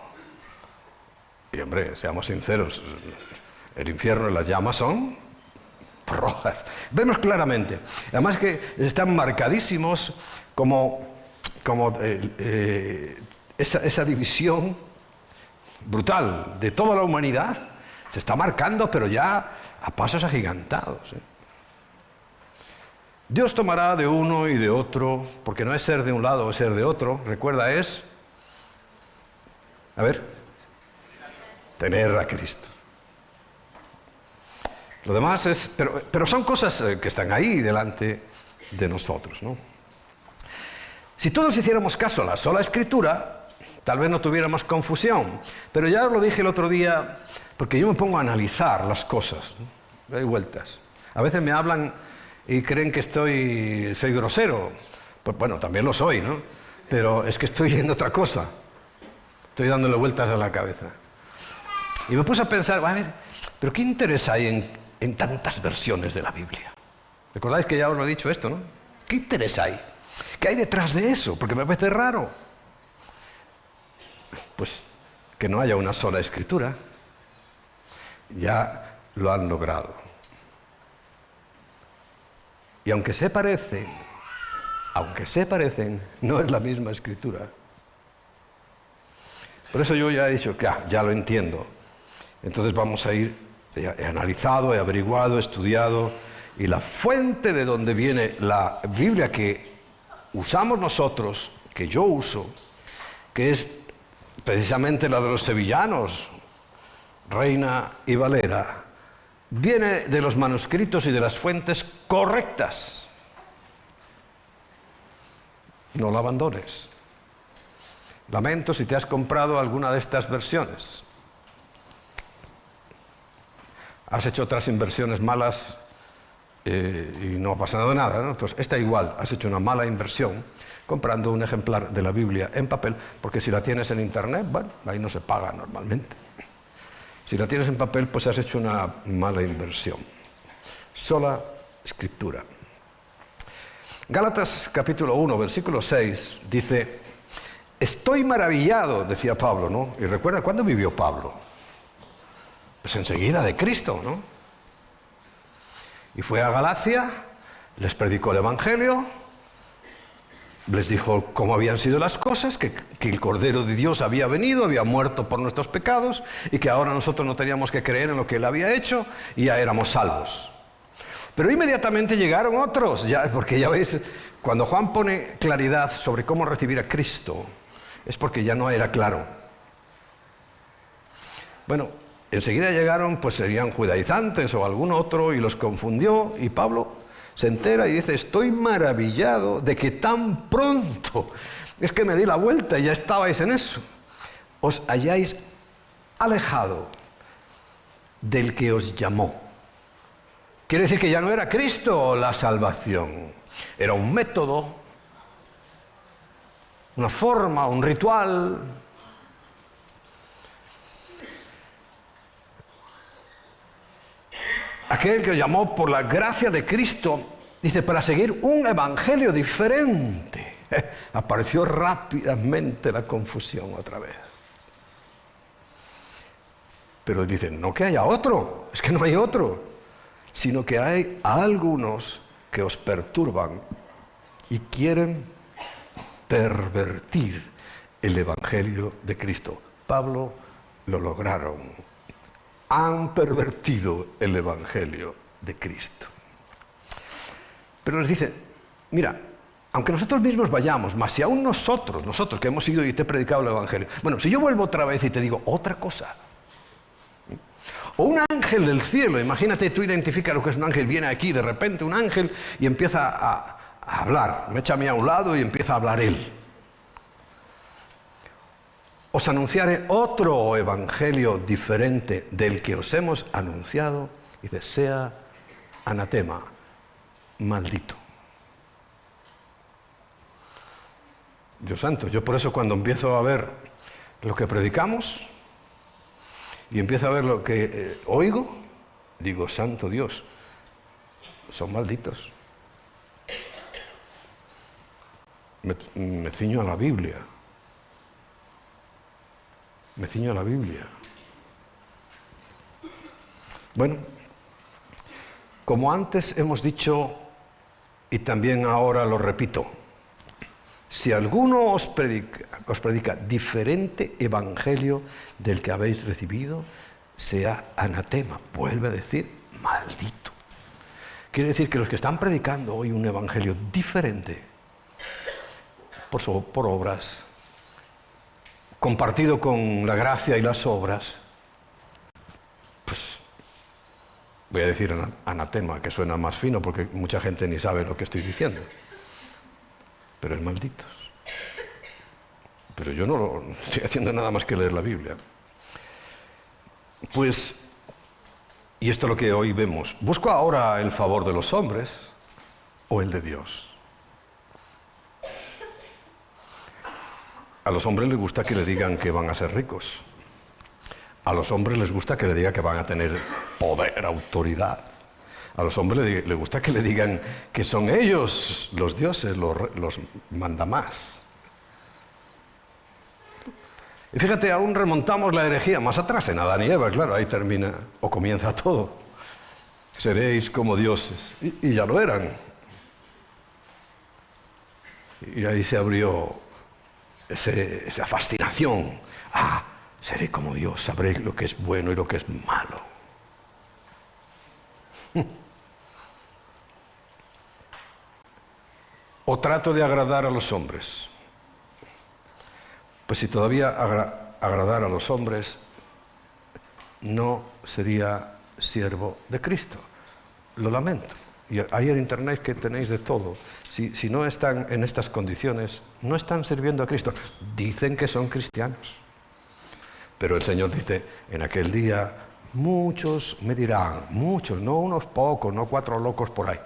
Speaker 1: Y hombre, seamos sinceros, el infierno y las llamas son rojas. Vemos claramente. Además que están marcadísimos como esa división brutal de toda la humanidad. Se está marcando, pero ya a pasos agigantados. Dios tomará de uno y de otro, porque no es ser de un lado o ser de otro. Recuerda, es... tener a Cristo. Lo demás es... Pero son cosas que están ahí delante de nosotros, ¿no? Si todos hiciéramos caso a la sola Escritura, tal vez no tuviéramos confusión. Pero ya os lo dije el otro día, porque yo me pongo a analizar las cosas, ¿no? Doy vueltas. A veces me hablan y creen que soy grosero. Pues bueno, también lo soy, ¿no? Pero es que estoy en otra cosa. Estoy dándole vueltas a la cabeza. Y me puse a pensar, a ver, ¿pero qué interés hay en tantas versiones de la Biblia? ¿Recordáis que ya os lo he dicho esto, no? ¿Qué interés hay? ¿Qué hay detrás de eso? Porque me parece raro. Pues que no haya una sola Escritura. Ya lo han logrado. Y aunque se parecen, no es la misma Escritura. Por eso yo ya he dicho, ya lo entiendo. Entonces vamos a ir, he analizado, he averiguado, he estudiado, y la fuente de donde viene la Biblia que usamos nosotros, que yo uso, que es precisamente la de los sevillanos, Reina y Valera, viene de los manuscritos y de las fuentes correctas. No la abandones. Lamento si te has comprado alguna de estas versiones. Has hecho otras inversiones malas y no ha pasado nada, ¿no? Pues esta igual, has hecho una mala inversión comprando un ejemplar de la Biblia en papel, porque si la tienes en internet, bueno, ahí no se paga normalmente. Si la tienes en papel, pues has hecho una mala inversión. Sola Escritura. Gálatas capítulo 1, versículo 6, dice: estoy maravillado, decía Pablo, ¿no? Y recuerda, ¿cuándo vivió Pablo? Pues enseguida de Cristo, ¿no? Y fue a Galacia, les predicó el Evangelio, les dijo cómo habían sido las cosas, que el Cordero de Dios había venido, había muerto por nuestros pecados, y que ahora nosotros no teníamos que creer en lo que Él había hecho, y ya éramos salvos. Pero inmediatamente llegaron otros, porque ya veis, cuando Juan pone claridad sobre cómo recibir a Cristo, es porque ya no era claro. Bueno, enseguida llegaron, pues serían judaizantes o algún otro, y los confundió, y Pablo se entera y dice: estoy maravillado de que tan pronto, es que me di la vuelta y ya estabais en eso, os hayáis alejado del que os llamó. Quiere decir que ya no era Cristo la salvación, era un método, una forma, un ritual. Aquel que os llamó por la gracia de Cristo, dice, para seguir un evangelio diferente. Apareció rápidamente la confusión otra vez. Pero dicen, no que haya otro, es que no hay otro, sino que hay algunos que os perturban y quieren pervertir el evangelio de Cristo. Pablo lo lograron. Han pervertido el evangelio de Cristo. Pero les dice, mira, aunque nosotros mismos vayamos, mas si aún nosotros que hemos ido y te he predicado el evangelio, bueno, si yo vuelvo otra vez y te digo otra cosa, o un ángel del cielo, imagínate, tú identificas lo que es un ángel, viene aquí de repente un ángel y empieza a hablar, me echa a mí a un lado y empieza a hablar él. Os anunciaré otro evangelio diferente del que os hemos anunciado, y dice, sea anatema, maldito. Dios santo, yo por eso cuando empiezo a ver lo que predicamos y empiezo a ver lo que oigo, digo, santo Dios, son malditos. Me ciño a la Biblia. Me ciño a la Biblia. Bueno, como antes hemos dicho, y también ahora lo repito, si alguno os predica diferente evangelio del que habéis recibido, sea anatema, vuelve a decir, maldito. Quiere decir que los que están predicando hoy un evangelio diferente, por obras, compartido con la gracia y las obras, pues voy a decir anatema, que suena más fino porque mucha gente ni sabe lo que estoy diciendo, pero es malditos. Pero yo no estoy haciendo nada más que leer la Biblia. Pues, y esto es lo que hoy vemos, ¿busco ahora el favor de los hombres o el de Dios? A los hombres les gusta que le digan que van a ser ricos. A los hombres les gusta que le digan que van a tener poder, autoridad. A los hombres les gusta que le digan que son ellos los dioses, los mandamás. Y fíjate, aún remontamos la herejía más atrás, en Adán y Eva, claro, ahí termina o comienza todo. Seréis como dioses. Y ya lo eran. Y ahí se abrió esa fascinación. Seré como Dios, sabré lo que es bueno y lo que es malo. O trato de agradar a los hombres. Pues si todavía agradar a los hombres, no sería siervo de Cristo. Lo lamento. Y ahí en internet que tenéis de todo. Si no están en estas condiciones, no están sirviendo a Cristo. Dicen que son cristianos. Pero el Señor dice, en aquel día muchos me dirán, muchos, no unos pocos, no 4 locos por ahí.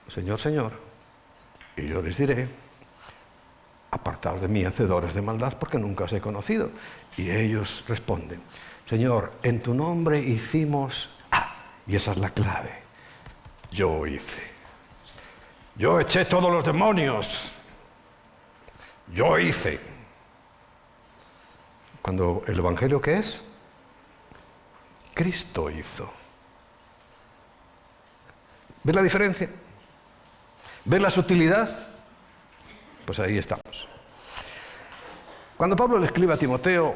Speaker 1: Señor, Señor, y yo les diré, apartaos de mí, hacedores de maldad, porque nunca os he conocido. Y ellos responden, Señor, en tu nombre hicimos... y esa es la clave. Yo hice. Yo eché todos los demonios. Yo hice. Cuando el Evangelio, ¿qué es? Cristo hizo. ¿Ves la diferencia? ¿Ves la sutilidad? Pues ahí estamos. Cuando Pablo le escribe a Timoteo,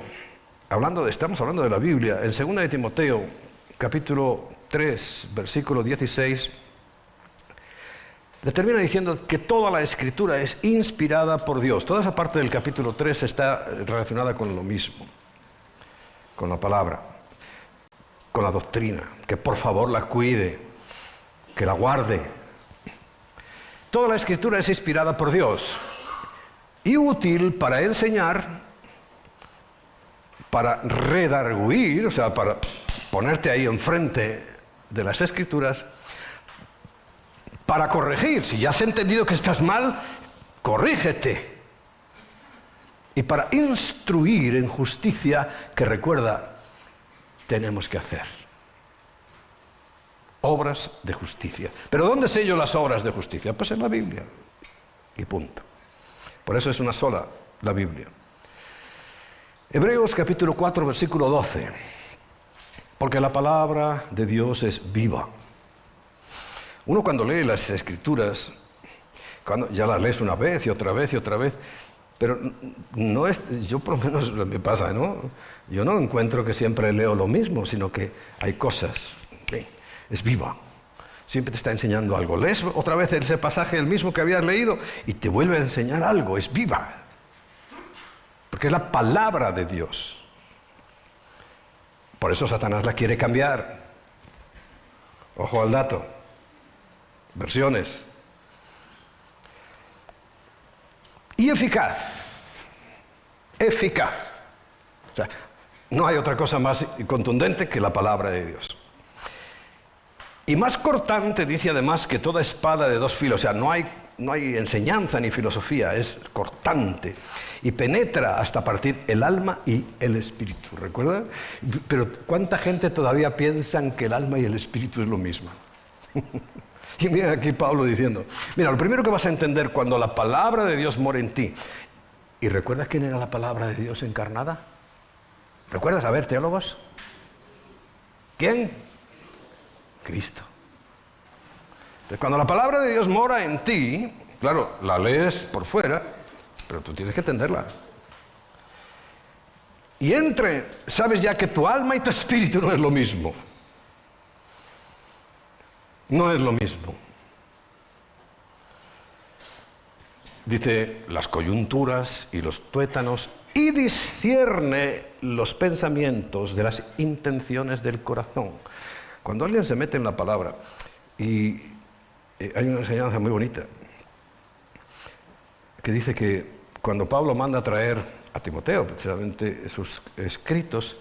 Speaker 1: estamos hablando de la Biblia, en 2 de Timoteo, capítulo 3, versículo 16, le termina diciendo que toda la Escritura es inspirada por Dios. Toda esa parte del capítulo 3 está relacionada con lo mismo, con la palabra, con la doctrina, que por favor la cuide, que la guarde. Toda la Escritura es inspirada por Dios y útil para enseñar, para redarguir, o sea, para ponerte ahí enfrente de las Escrituras, para corregir. Si ya has entendido que estás mal, corrígete. Y para instruir en justicia, que recuerda, tenemos que hacer obras de justicia. ¿Pero dónde sé yo las obras de justicia? Pues en la Biblia. Y punto. Por eso es una sola, la Biblia. Hebreos capítulo 4, versículo 12. Porque la palabra de Dios es viva. Uno cuando lee las Escrituras, ya las lees una vez y otra vez y otra vez, pero no es, yo por lo menos me pasa, ¿no? Yo no encuentro que siempre leo lo mismo, sino que hay cosas. Es viva. Siempre te está enseñando algo. Lees otra vez ese pasaje, el mismo que habías leído, y te vuelve a enseñar algo. Es viva. Porque es la palabra de Dios. Por eso Satanás la quiere cambiar. Ojo al dato. Versiones. Y eficaz. Eficaz. O sea, no hay otra cosa más contundente que la palabra de Dios. Y más cortante, dice además, que toda espada de dos filos. O sea, no hay enseñanza ni filosofía, es cortante. Y penetra hasta partir el alma y el espíritu. ¿Recuerda? Pero ¿cuánta gente todavía piensan que el alma y el espíritu es lo mismo? Y mira aquí Pablo diciendo, mira, lo primero que vas a entender cuando la palabra de Dios mora en ti. ¿Y recuerdas quién era la palabra de Dios encarnada? ¿Recuerdas? A ver, teólogos. ¿Quién? Cristo. Entonces, cuando la palabra de Dios mora en ti, claro, la lees por fuera, pero tú tienes que entenderla. Y sabes ya que tu alma y tu espíritu no es lo mismo. No es lo mismo. Dice las coyunturas y los tuétanos y discierne los pensamientos de las intenciones del corazón. Cuando alguien se mete en la palabra, y hay una enseñanza muy bonita, que dice que cuando Pablo manda a traer a Timoteo, precisamente sus escritos,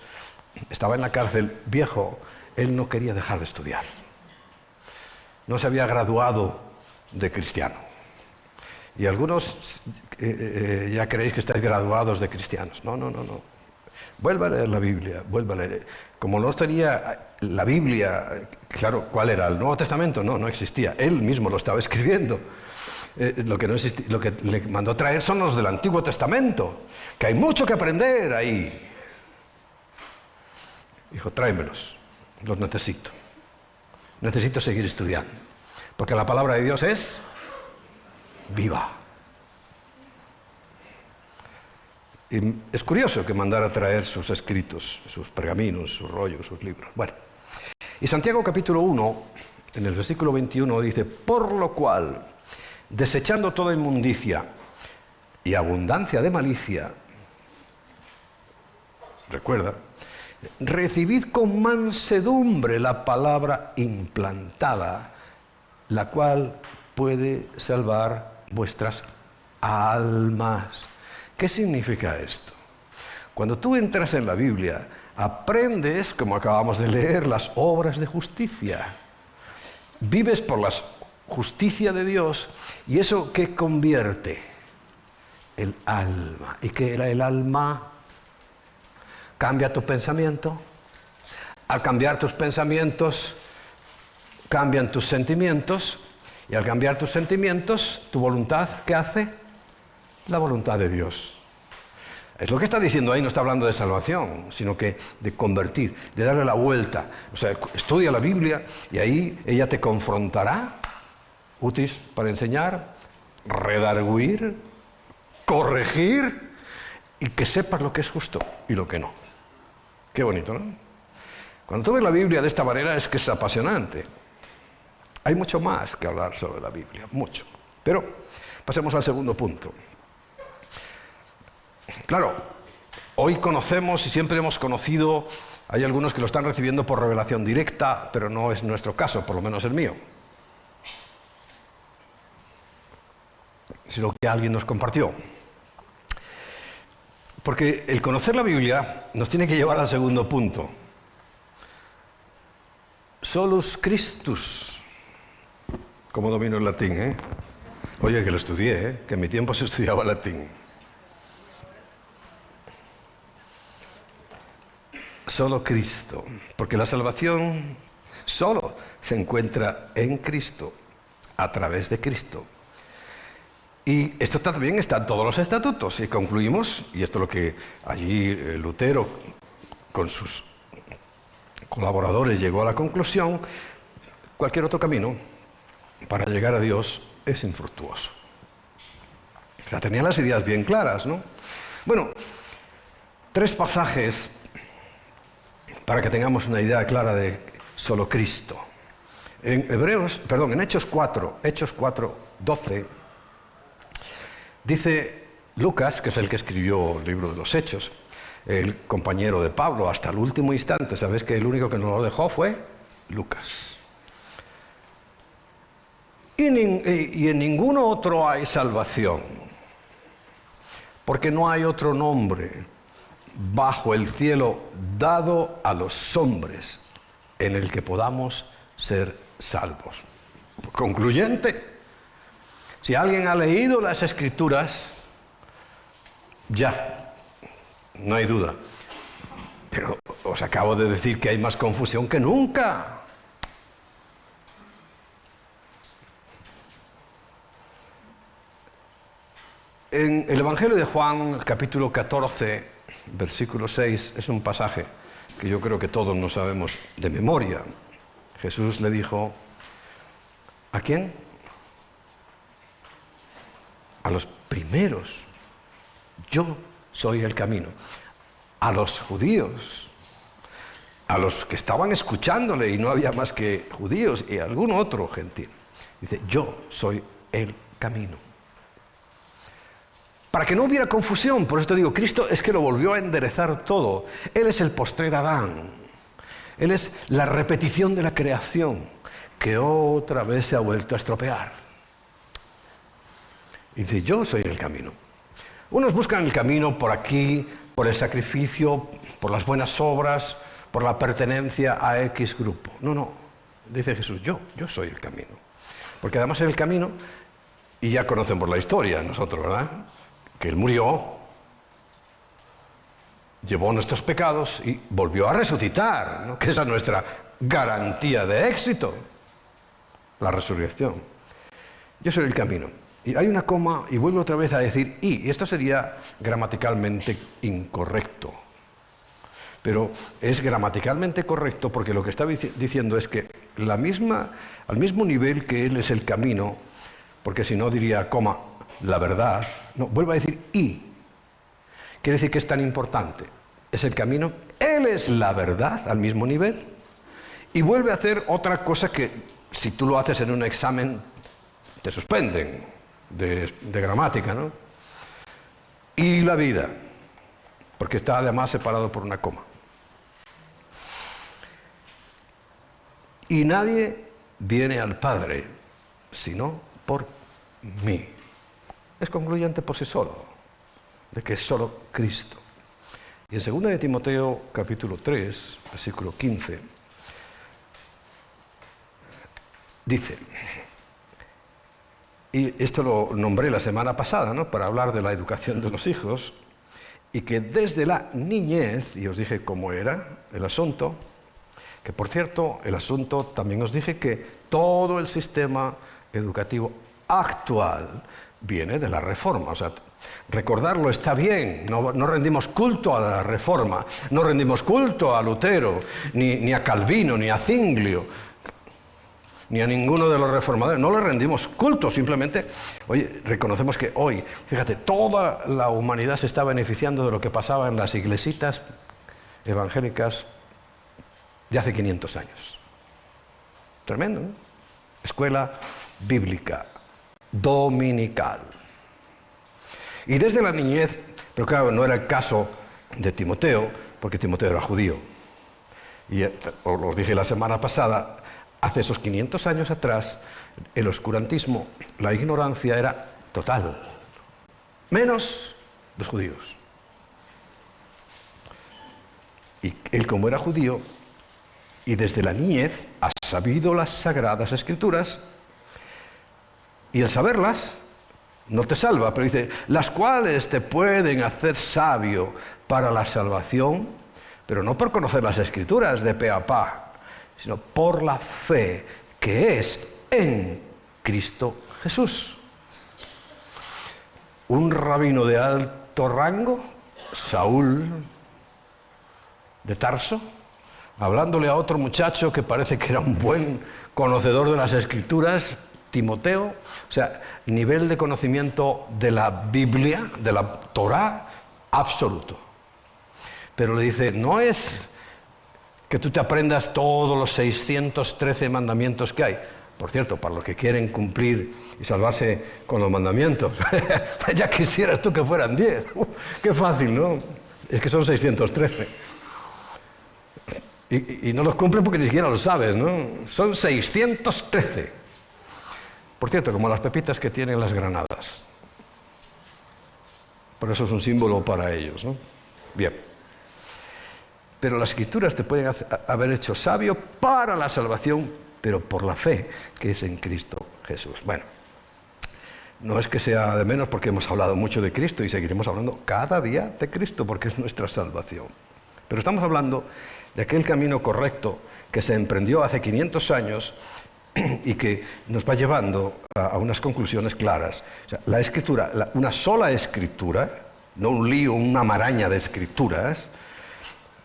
Speaker 1: estaba en la cárcel viejo, él no quería dejar de estudiar. No se había graduado de cristiano. Y algunos ya creéis que estáis graduados de cristianos. No. Vuelva a leer la Biblia, vuelva a leer. Como no tenía la Biblia, claro, ¿cuál era? ¿El Nuevo Testamento? No existía. Él mismo lo estaba escribiendo. Lo que le mandó traer son los del Antiguo Testamento, que hay mucho que aprender ahí. Dijo, tráemelos, los necesito. Necesito seguir estudiando, porque la palabra de Dios es viva. Y es curioso que mandara a traer sus escritos, sus pergaminos, sus rollos, sus libros. Bueno, y Santiago capítulo 1, en el versículo 21 dice, por lo cual, desechando toda inmundicia y abundancia de malicia, recuerda, recibid con mansedumbre la palabra implantada, la cual puede salvar vuestras almas. ¿Qué significa esto? Cuando tú entras en la Biblia, aprendes, como acabamos de leer, las obras de justicia. Vives por la justicia de Dios, y eso ¿qué convierte? el alma. ¿Y qué era el alma? Cambia tu pensamiento. Al cambiar tus pensamientos, cambian tus sentimientos. Y al cambiar tus sentimientos, tu voluntad, ¿qué hace? La voluntad de Dios. Es lo que está diciendo ahí, no está hablando de salvación, sino que de convertir, de darle la vuelta. O sea, estudia la Biblia y ahí ella te confrontará, útil para enseñar, redarguir, corregir y que sepas lo que es justo y lo que no. Qué bonito, ¿no? Cuando tú ves la Biblia de esta manera es que es apasionante. Hay mucho más que hablar sobre la Biblia, mucho. Pero pasemos al segundo punto. Claro, hoy conocemos y siempre hemos conocido, hay algunos que lo están recibiendo por revelación directa, pero no es nuestro caso, por lo menos el mío. Sino que alguien nos compartió. Porque el conocer la Biblia nos tiene que llevar al segundo punto. Solus Christus. Como domino el latín, ¿eh? Oye, que lo estudié, ¿eh? Que en mi tiempo se estudiaba latín. Solo Cristo. Porque la salvación solo se encuentra en Cristo, a través de Cristo. Y esto también está en todos los estatutos. Y concluimos, y esto es lo que allí Lutero con sus colaboradores llegó a la conclusión, cualquier otro camino para llegar a Dios es infructuoso. O sea, tenía las ideas bien claras, ¿no? Bueno, 3 pasajes para que tengamos una idea clara de solo Cristo. En Hechos 4, 12, dice Lucas, que es el que escribió el libro de los Hechos, el compañero de Pablo hasta el último instante, ¿sabes que el único que nos lo dejó fue Lucas? Y en ninguno otro hay salvación, porque no hay otro nombre bajo el cielo dado a los hombres en el que podamos ser salvos. Concluyente, si alguien ha leído las Escrituras, ya, no hay duda. Pero os acabo de decir que hay más confusión que nunca. En el Evangelio de Juan, capítulo 14, versículo 6, es un pasaje que yo creo que todos no sabemos de memoria. Jesús le dijo, ¿a quién? A los primeros. Yo soy el camino. A los judíos, a los que estaban escuchándole, y no había más que judíos y algún otro gentil. Dice, yo soy el camino. Para que no hubiera confusión, por eso te digo, Cristo es que lo volvió a enderezar todo. Él es el postrer Adán. Él es la repetición de la creación, que otra vez se ha vuelto a estropear. Y dice, yo soy el camino. Unos buscan el camino por aquí, por el sacrificio, por las buenas obras, por la pertenencia a X grupo. No, dice Jesús, yo soy el camino. Porque además es el camino, y ya conocemos la historia nosotros, ¿verdad? Que Él murió, llevó nuestros pecados y volvió a resucitar, ¿no? Que esa es nuestra garantía de éxito, la resurrección. Yo soy el camino. Y hay una coma y vuelvo otra vez a decir y esto sería gramaticalmente incorrecto. Pero es gramaticalmente correcto porque lo que está diciendo es que al mismo nivel que Él es el camino, porque si no diría coma, la verdad, no, vuelvo a decir y. Quiere decir que es tan importante. Es el camino, Él es la verdad al mismo nivel. Y vuelve a hacer otra cosa que si tú lo haces en un examen te suspenden de gramática, ¿no? Y la vida, porque está además separado por una coma. Y nadie viene al Padre sino por mí. Es concluyente por sí solo, de que es solo Cristo. Y en 2 de Timoteo, capítulo 3, versículo 15, dice, Y esto lo nombré la semana pasada, ¿no?, para hablar de la educación de los hijos, y que desde la niñez, y os dije cómo era el asunto, que por cierto, el asunto también os dije que todo el sistema educativo actual viene de la Reforma. O sea, recordarlo está bien, no rendimos culto a la Reforma, no rendimos culto a Lutero, ni a Calvino, ni a Zwinglio, ni a ninguno de los reformadores, no le rendimos culto, simplemente, oye, reconocemos que hoy, fíjate, toda la humanidad se está beneficiando de lo que pasaba en las iglesitas evangélicas de hace 500 años. Tremendo, ¿no? Escuela bíblica, dominical. Y desde la niñez, pero claro, no era el caso de Timoteo, porque Timoteo era judío. Y os dije la semana pasada, hace esos 500 años atrás, el oscurantismo, la ignorancia era total, menos los judíos. Y él, como era judío, y desde la niñez ha sabido las Sagradas Escrituras, y el saberlas no te salva, pero dice, las cuales te pueden hacer sabio para la salvación, pero no por conocer las Escrituras de pe a pa, sino por la fe que es en Cristo Jesús. Un rabino de alto rango, Saúl de Tarso, hablándole a otro muchacho que parece que era un buen conocedor de las Escrituras, Timoteo, o sea, nivel de conocimiento de la Biblia, de la Torá, absoluto. Pero le dice, no es que tú te aprendas todos los 613 mandamientos que hay. Por cierto, para los que quieren cumplir y salvarse con los mandamientos, ya quisieras tú que fueran 10. Qué fácil, ¿no? Es que son 613. Y no los cumplen porque ni siquiera lo sabes, ¿no? Son 613. Por cierto, como las pepitas que tienen las granadas. Por eso es un símbolo para ellos, ¿no? Bien. Pero las Escrituras te pueden haber hecho sabio para la salvación, pero por la fe que es en Cristo Jesús. Bueno, no es que sea de menos porque hemos hablado mucho de Cristo y seguiremos hablando cada día de Cristo porque es nuestra salvación. Pero estamos hablando de aquel camino correcto que se emprendió hace 500 años y que nos va llevando a unas conclusiones claras. O sea, la Escritura, una sola Escritura, no un lío, una maraña de escrituras,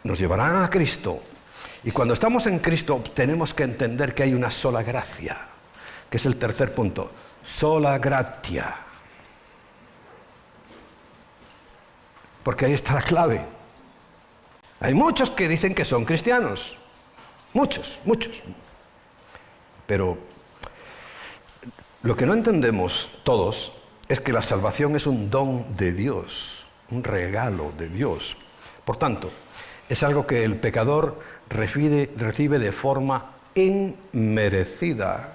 Speaker 1: nos llevarán a Cristo. Y cuando estamos en Cristo tenemos que entender que hay una sola gracia, que es el tercer punto, sola gratia. Porque ahí está la clave. Hay muchos que dicen que son cristianos, muchos. Pero lo que no entendemos todos es que la salvación es un don de Dios, un regalo de Dios. Por tanto, es algo que el pecador recibe de forma inmerecida,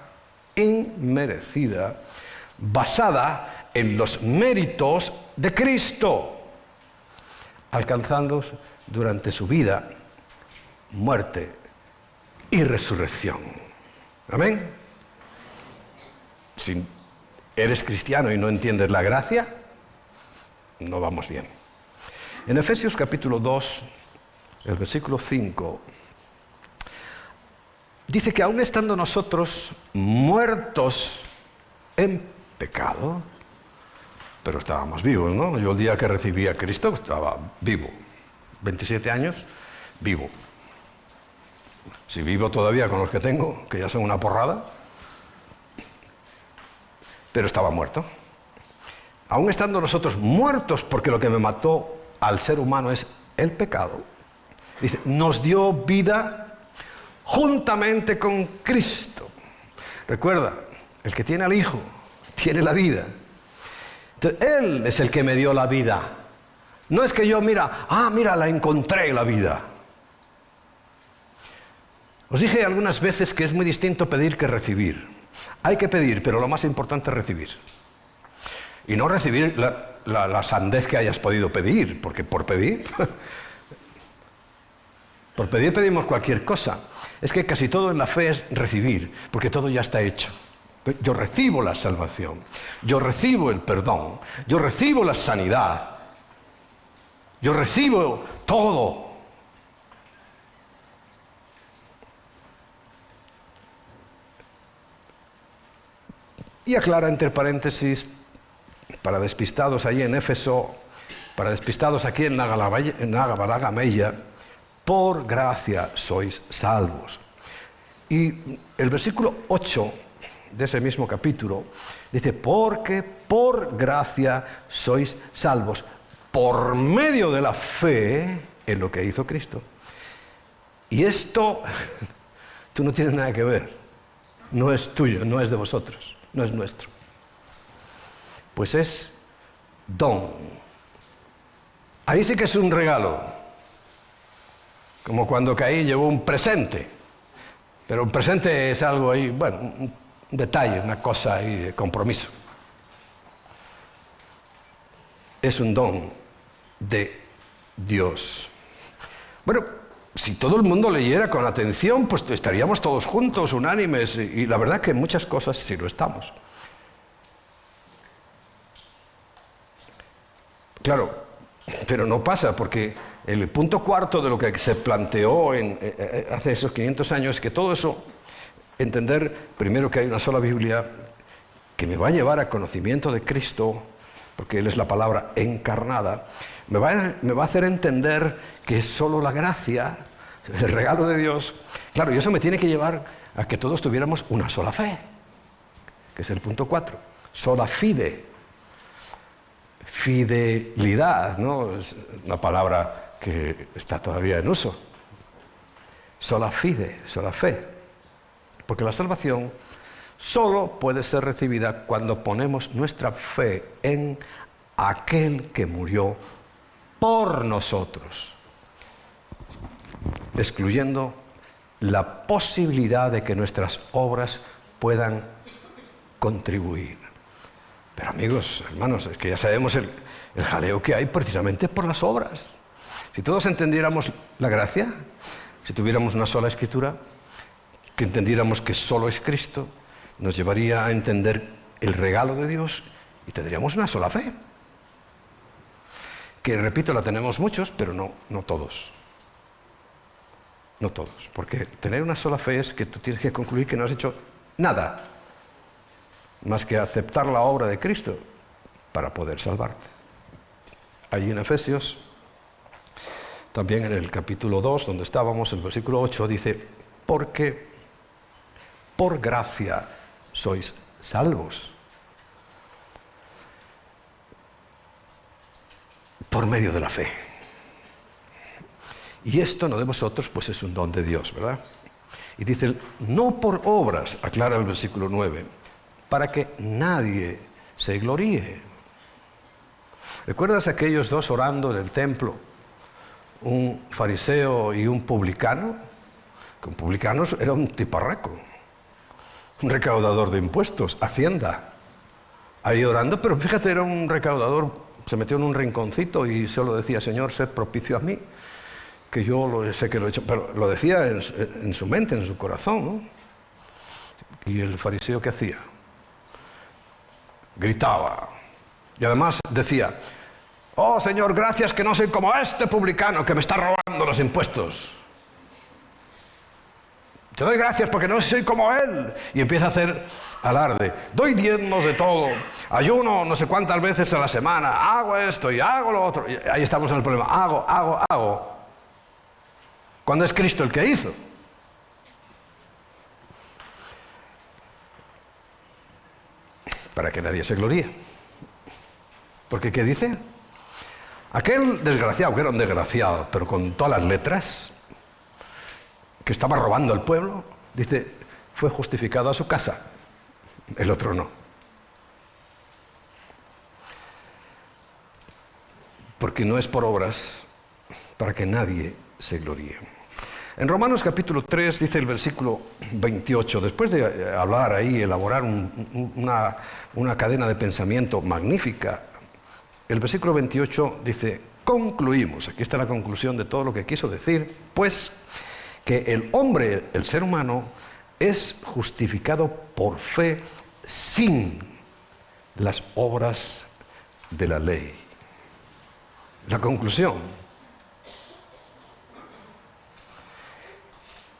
Speaker 1: basada en los méritos de Cristo, alcanzando durante su vida, muerte y resurrección. ¿Amén? Si eres cristiano y no entiendes la gracia, no vamos bien. En Efesios capítulo 2, el versículo 5, dice que aún estando nosotros muertos en pecado, pero estábamos vivos, ¿no? Yo el día que recibí a Cristo estaba vivo, 27 años, vivo. Si vivo todavía con los que tengo, que ya son una porrada, pero estaba muerto. Aún estando nosotros muertos, porque lo que me mató al ser humano es el pecado, dice, nos dio vida juntamente con Cristo. Recuerda, el que tiene al Hijo, tiene la vida. Entonces, Él es el que me dio la vida. No es que yo, mira, la encontré la vida. Os dije algunas veces que es muy distinto pedir que recibir. Hay que pedir, pero lo más importante es recibir. Y no recibir la sandez que hayas podido pedir, porque por pedir pedimos cualquier cosa. Es que casi todo en la fe es recibir, porque todo ya está hecho. Yo recibo la salvación, yo recibo el perdón, yo recibo la sanidad, yo recibo todo. Y aclara entre paréntesis, para despistados allí en Éfeso, para despistados aquí en Nagabalagamella, por gracia sois salvos. Y el versículo 8 de ese mismo capítulo dice, porque por gracia sois salvos, por medio de la fe en lo que hizo Cristo. Y esto, tú no tienes nada que ver, no es tuyo, no es de vosotros, no es nuestro. Pues es don. Ahí sí que es un regalo, como cuando Caín llevó un presente, pero un presente es algo ahí, bueno, un detalle, una cosa ahí de compromiso. Es un don de Dios. Bueno, si todo el mundo leyera con atención, pues estaríamos todos juntos, unánimes, y la verdad que en muchas cosas sí lo estamos. Claro, pero no pasa, porque el punto cuarto de lo que se planteó hace esos 500 años es que todo eso, entender primero que hay una sola Biblia, que me va a llevar al conocimiento de Cristo, porque Él es la palabra encarnada, me va a hacer entender que es solo la gracia, el regalo de Dios. Claro, y eso me tiene que llevar a que todos tuviéramos una sola fe, que es el punto 4, sola fide. Fidelidad, ¿no? Es una palabra que está todavía en uso. Sola fide, sola fe. Porque la salvación solo puede ser recibida cuando ponemos nuestra fe en aquel que murió por nosotros, excluyendo la posibilidad de que nuestras obras puedan contribuir. Pero amigos, hermanos, es que ya sabemos el jaleo que hay precisamente por las obras. Si todos entendiéramos la gracia, si tuviéramos una sola escritura, que entendiéramos que solo es Cristo, nos llevaría a entender el regalo de Dios y tendríamos una sola fe. Que, repito, la tenemos muchos, pero no todos. No todos. Porque tener una sola fe es que tú tienes que concluir que no has hecho nada más que aceptar la obra de Cristo para poder salvarte. Allí en Efesios, también en el capítulo 2, donde estábamos, el versículo 8, dice, porque por gracia sois salvos. Por medio de la fe. Y esto no de vosotros, pues es un don de Dios, ¿verdad? Y dice, no por obras, aclara el versículo 9, para que nadie se gloríe. ¿Recuerdas aquellos dos orando en el templo? Un fariseo y un publicano. Que un publicano era un tiparraco, un recaudador de impuestos, hacienda. Ahí orando, pero fíjate, era un recaudador, se metió en un rinconcito y solo decía, Señor, sed propicio a mí, que yo sé que lo he hecho, pero lo decía en su mente, en su corazón, ¿no? Y el fariseo, ¿qué hacía? Gritaba. Y además decía, oh Señor, gracias que no soy como este publicano que me está robando los impuestos. Te doy gracias porque no soy como él. Y empieza a hacer alarde. Doy diezmos de todo. Ayuno no sé cuántas veces a la semana. Hago esto y hago lo otro. Y ahí estamos en el problema. Hago. Cuando es Cristo el que hizo. Para que nadie se gloríe. Porque ¿qué dice? Aquel desgraciado, que era un desgraciado, pero con todas las letras, que estaba robando al pueblo, dice, fue justificado a su casa, el otro no. Porque no es por obras, para que nadie se gloríe. En Romanos capítulo 3 dice el versículo 28, después de hablar ahí, elaborar una cadena de pensamiento magnífica, el versículo 28 dice, concluimos, aquí está la conclusión de todo lo que quiso decir, pues que el hombre, el ser humano, es justificado por fe sin las obras de la ley. La conclusión.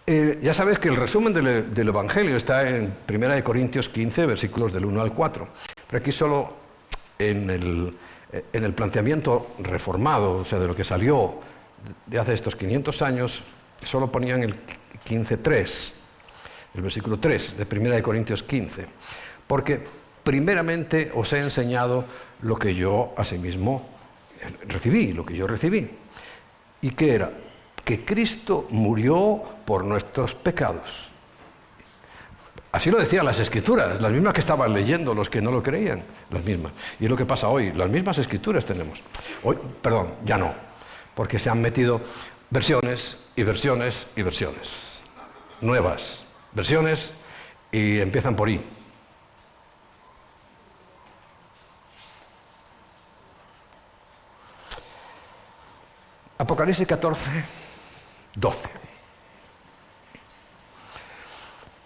Speaker 1: Ya sabes que el resumen del Evangelio está en 1 Corintios 15, versículos del 1 al 4. Pero aquí solo en el planteamiento reformado, o sea, de lo que salió de hace estos 500 años, solo ponían el 15.3, el versículo 3 de 1 Corintios 15. Porque primeramente os he enseñado lo que yo asimismo recibí, lo que yo recibí. ¿Y qué era? Que Cristo murió por nuestros pecados. Así lo decían las Escrituras, las mismas que estaban leyendo los que no lo creían, las mismas. Y es lo que pasa hoy, las mismas Escrituras tenemos. Hoy, perdón, ya no, porque se han metido versiones y versiones y versiones. Nuevas versiones y empiezan por I. Apocalipsis 14, 12.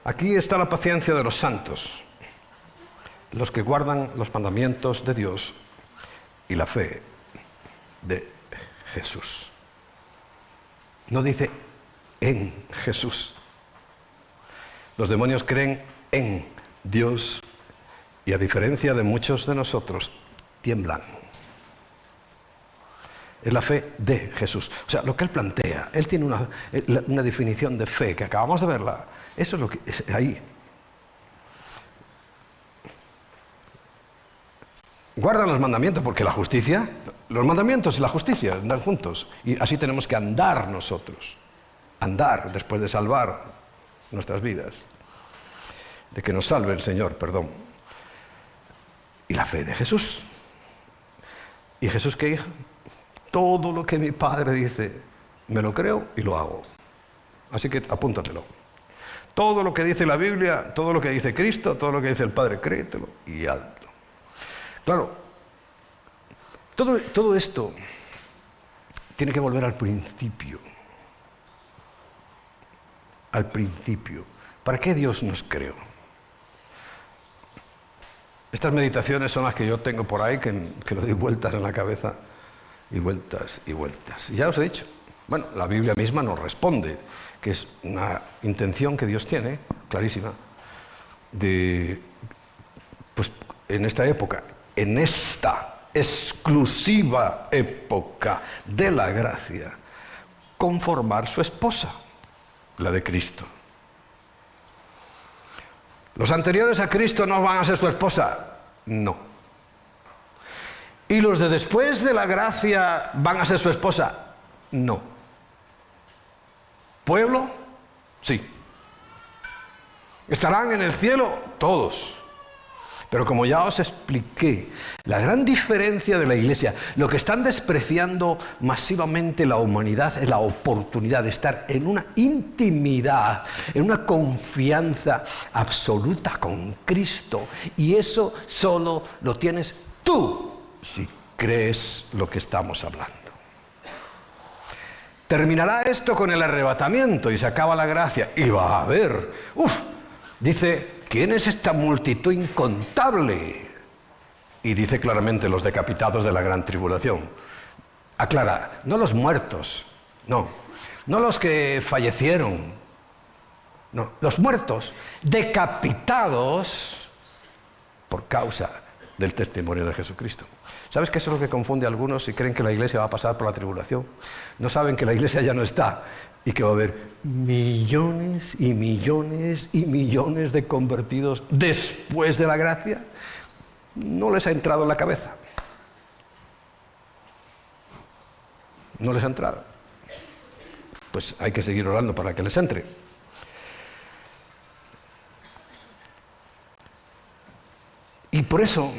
Speaker 1: Aquí está la paciencia de los santos, los que guardan los mandamientos de Dios y la fe de Jesús. No dice en Jesús. Los demonios creen en Dios y a diferencia de muchos de nosotros, tiemblan. Es la fe de Jesús. O sea, lo que él plantea, él tiene una definición de fe que acabamos de verla. Eso es lo que es ahí. Guardan los mandamientos porque la justicia, los mandamientos y la justicia andan juntos. Y así tenemos que andar nosotros. Andar después de salvar nuestras vidas. De que nos salve el Señor, perdón. Y la fe de Jesús. ¿Y Jesús qué dijo? Todo lo que mi Padre dice, me lo creo y lo hago. Así que apúntatelo. Todo lo que dice la Biblia, todo lo que dice Cristo, todo lo que dice el Padre, créetelo y hazlo. Claro, todo esto tiene que volver al principio. Al principio. ¿Para qué Dios nos creó? Estas meditaciones son las que yo tengo por ahí, que lo doy vueltas en la cabeza. Y vueltas y vueltas. Y ya os he dicho, bueno, la Biblia misma nos responde, que es una intención que Dios tiene, clarísima, de, pues en esta época, en esta exclusiva época de la gracia, conformar su esposa, la de Cristo. ¿Los anteriores a Cristo no van a ser su esposa? No. ¿Y los de después de la gracia van a ser su esposa? No. ¿Pueblo? Sí. ¿Estarán en el cielo? Todos. Pero como ya os expliqué, la gran diferencia de la Iglesia, lo que están despreciando masivamente la humanidad es la oportunidad de estar en una intimidad, en una confianza absoluta con Cristo. Y eso solo lo tienes tú, si crees lo que estamos hablando. Terminará esto con el arrebatamiento y se acaba la gracia. Y va a haber, dice, ¿quién es esta multitud incontable? Y dice claramente los decapitados de la gran tribulación. Aclara, no los muertos, no los que fallecieron, no, los muertos, decapitados por causa del testimonio de Jesucristo. ¿Sabes que eso es lo que confunde a algunos y creen que la iglesia va a pasar por la tribulación? No saben que la iglesia ya no está y que va a haber millones y millones y millones de convertidos después de la gracia. No les ha entrado en la cabeza. No les ha entrado. Pues hay que seguir orando para que les entre. Y por eso,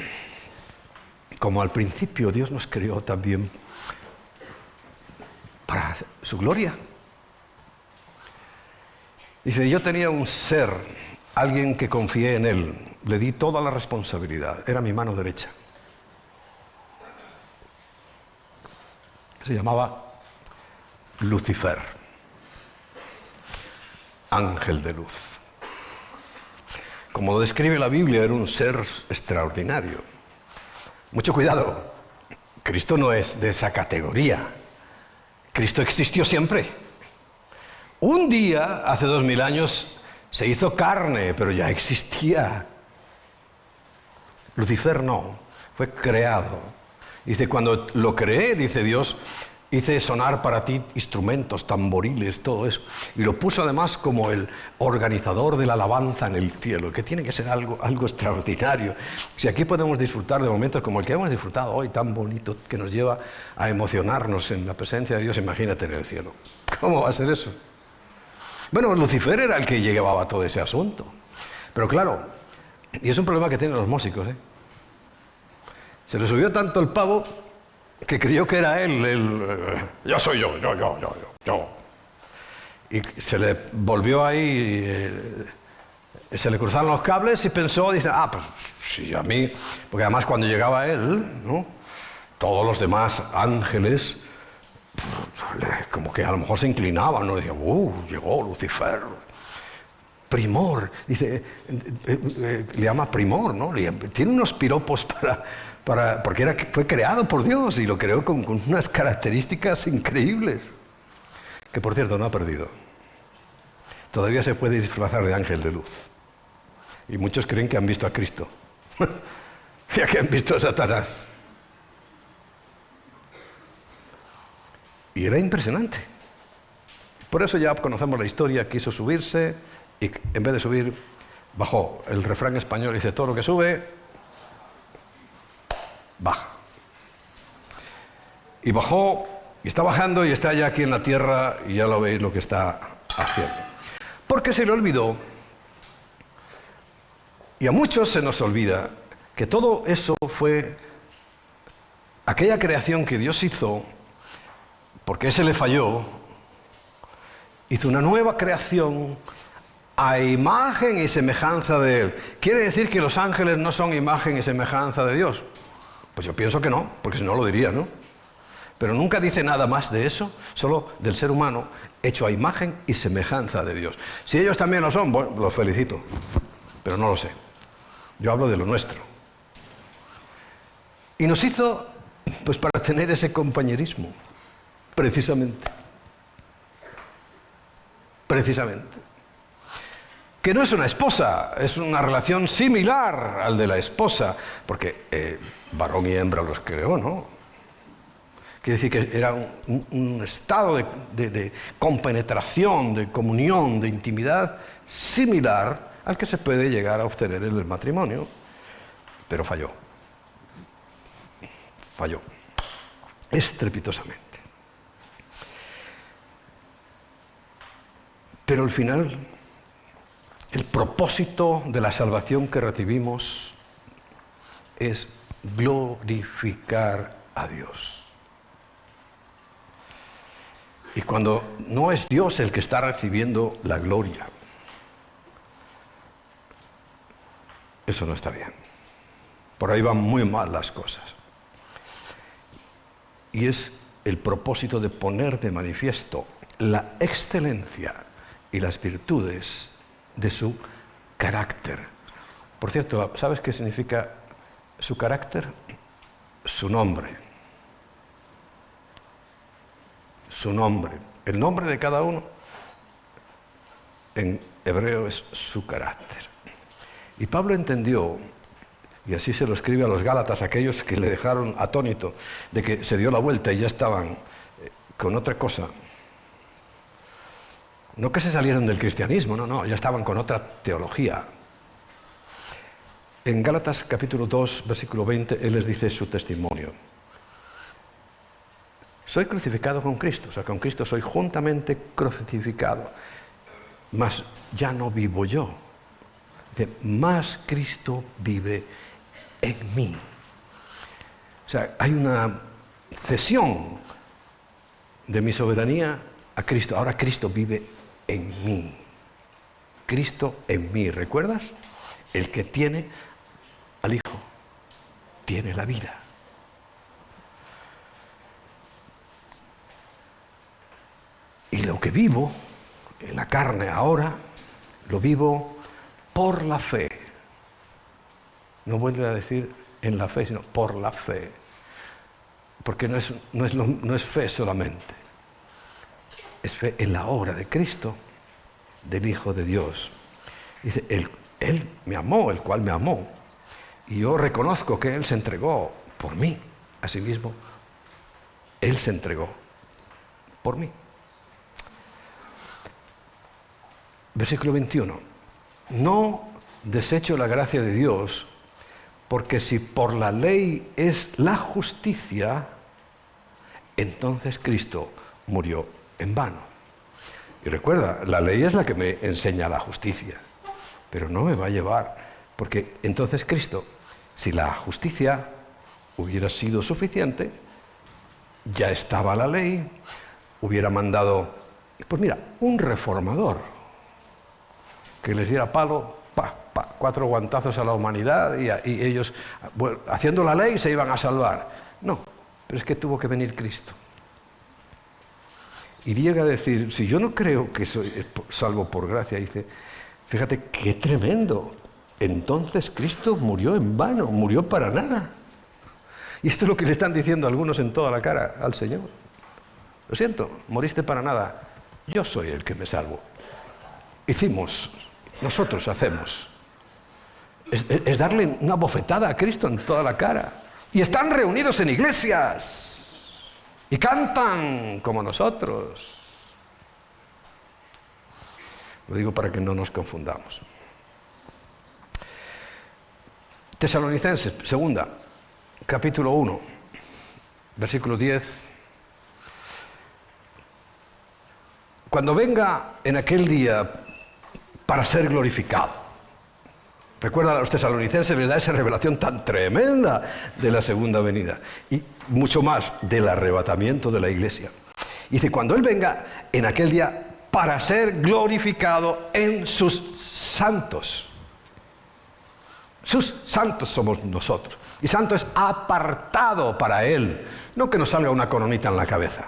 Speaker 1: como al principio Dios nos creó también para su gloria. Dice, yo tenía un ser, alguien que confié en él, le di toda la responsabilidad, era mi mano derecha. Se llamaba Lucifer, ángel de luz. como lo describe la Biblia, era un ser extraordinario. Mucho cuidado, Cristo no es de esa categoría. Cristo existió siempre. Un día, hace 2000 años, se hizo carne, pero ya existía. Lucifer no, fue creado. Dice, cuando lo creé, dice Dios, hice sonar para ti instrumentos, tamboriles, todo eso. Y lo puso además como el organizador de la alabanza en el cielo, que tiene que ser algo extraordinario. Si aquí podemos disfrutar de momentos como el que hemos disfrutado hoy, tan bonito, que nos lleva a emocionarnos en la presencia de Dios, imagínate en el cielo. ¿Cómo va a ser eso? Bueno, Lucifer era el que llevaba todo ese asunto. Pero claro, y es un problema que tienen los músicos, ¿eh? Se le subió tanto el pavo que creyó que era él, yo soy yo. Y se le volvió ahí, se le cruzaron los cables y pensó, dice, pues sí, a mí, porque además cuando llegaba él, ¿no? Todos los demás ángeles, como que a lo mejor se inclinaban, ¿no? Decían, llegó Lucifer. Primor, dice, le llama primor, ¿no? Tiene unos piropos porque fue creado por Dios y lo creó con unas características increíbles. Que por cierto no ha perdido. Todavía se puede disfrazar de ángel de luz. Y muchos creen que han visto a Cristo. Ya que han visto a Satanás. Y era impresionante. Por eso ya conocemos la historia, quiso subirse y en vez de subir, bajó. El refrán español dice, todo lo que sube, baja. Y bajó, y está bajando y está ya aquí en la tierra y ya lo veis lo que está haciendo. Porque se le olvidó, y a muchos se nos olvida, que todo eso fue aquella creación que Dios hizo, porque ese le falló, hizo una nueva creación a imagen y semejanza de Él. ¿Quiere decir que los ángeles no son imagen y semejanza de Dios? Pues yo pienso que no, porque si no lo diría, ¿no? Pero nunca dice nada más de eso, solo del ser humano hecho a imagen y semejanza de Dios. Si ellos también lo son, bueno, los felicito, pero no lo sé. Yo hablo de lo nuestro. Y nos hizo, pues para tener ese compañerismo, precisamente. Que no es una esposa, es una relación similar al de la esposa, porque varón y hembra los creó, ¿no? Quiere decir que era un estado de compenetración, de comunión, de intimidad similar al que se puede llegar a obtener en el matrimonio, pero falló. Falló, estrepitosamente. Pero al final, el propósito de la salvación que recibimos es glorificar a Dios. Y cuando no es Dios el que está recibiendo la gloria, eso no está bien. Por ahí van muy mal las cosas. Y es el propósito de poner de manifiesto la excelencia y las virtudes de su carácter. Por cierto, ¿sabes qué significa su carácter? Su nombre. Su nombre. El nombre de cada uno en hebreo es su carácter. Y Pablo entendió, y así se lo escribe a los Gálatas, aquellos que le dejaron atónito de que se dio la vuelta y ya estaban con otra cosa. No que se salieron del cristianismo, no, ya estaban con otra teología. En Gálatas capítulo 2, versículo 20, él les dice su testimonio. Soy crucificado con Cristo, o sea, con Cristo soy juntamente crucificado. Mas ya no vivo yo. Dice, más Cristo vive en mí. O sea, hay una cesión de mi soberanía a Cristo. Ahora Cristo vive en mí. Cristo en mí. ¿Recuerdas? El que tiene al Hijo tiene la vida. Y lo que vivo en la carne ahora, lo vivo por la fe No vuelve a decir en la fe, sino por la fe. Porque no es fe solamente. Es fe en la obra de Cristo, del Hijo de Dios. Dice, Él me amó, el cual me amó. Y yo reconozco que Él se entregó por mí. Asimismo, Él se entregó por mí. Versículo 21. No desecho la gracia de Dios, porque si por la ley es la justicia, entonces Cristo murió en vano. Y recuerda, la ley es la que me enseña la justicia, pero no me va a llevar, porque entonces Cristo, si la justicia hubiera sido suficiente, ya estaba la ley, hubiera mandado, pues mira, un reformador que les diera palo, 4 guantazos a la humanidad y ellos, bueno, haciendo la ley, se iban a salvar. No, pero es que tuvo que venir Cristo. Y llega a decir, si yo no creo que soy salvo por gracia, dice, fíjate qué tremendo. Entonces Cristo murió en vano, murió para nada. Y esto es lo que le están diciendo algunos en toda la cara al Señor. Lo siento, moriste para nada. Yo soy el que me salvo. Nosotros hacemos. Es darle una bofetada a Cristo en toda la cara. Y están reunidos en iglesias. Y cantan como nosotros. Lo digo para que no nos confundamos. Tesalonicenses, segunda, capítulo 1, versículo 10. Cuando venga en aquel día para ser glorificado. Recuerda a los tesalonicenses, ¿verdad? Esa revelación tan tremenda de la segunda venida. Y mucho más del arrebatamiento de la iglesia. Dice, cuando Él venga en aquel día para ser glorificado en sus santos. Sus santos somos nosotros. Y santo es apartado para Él. No que nos salga una coronita en la cabeza.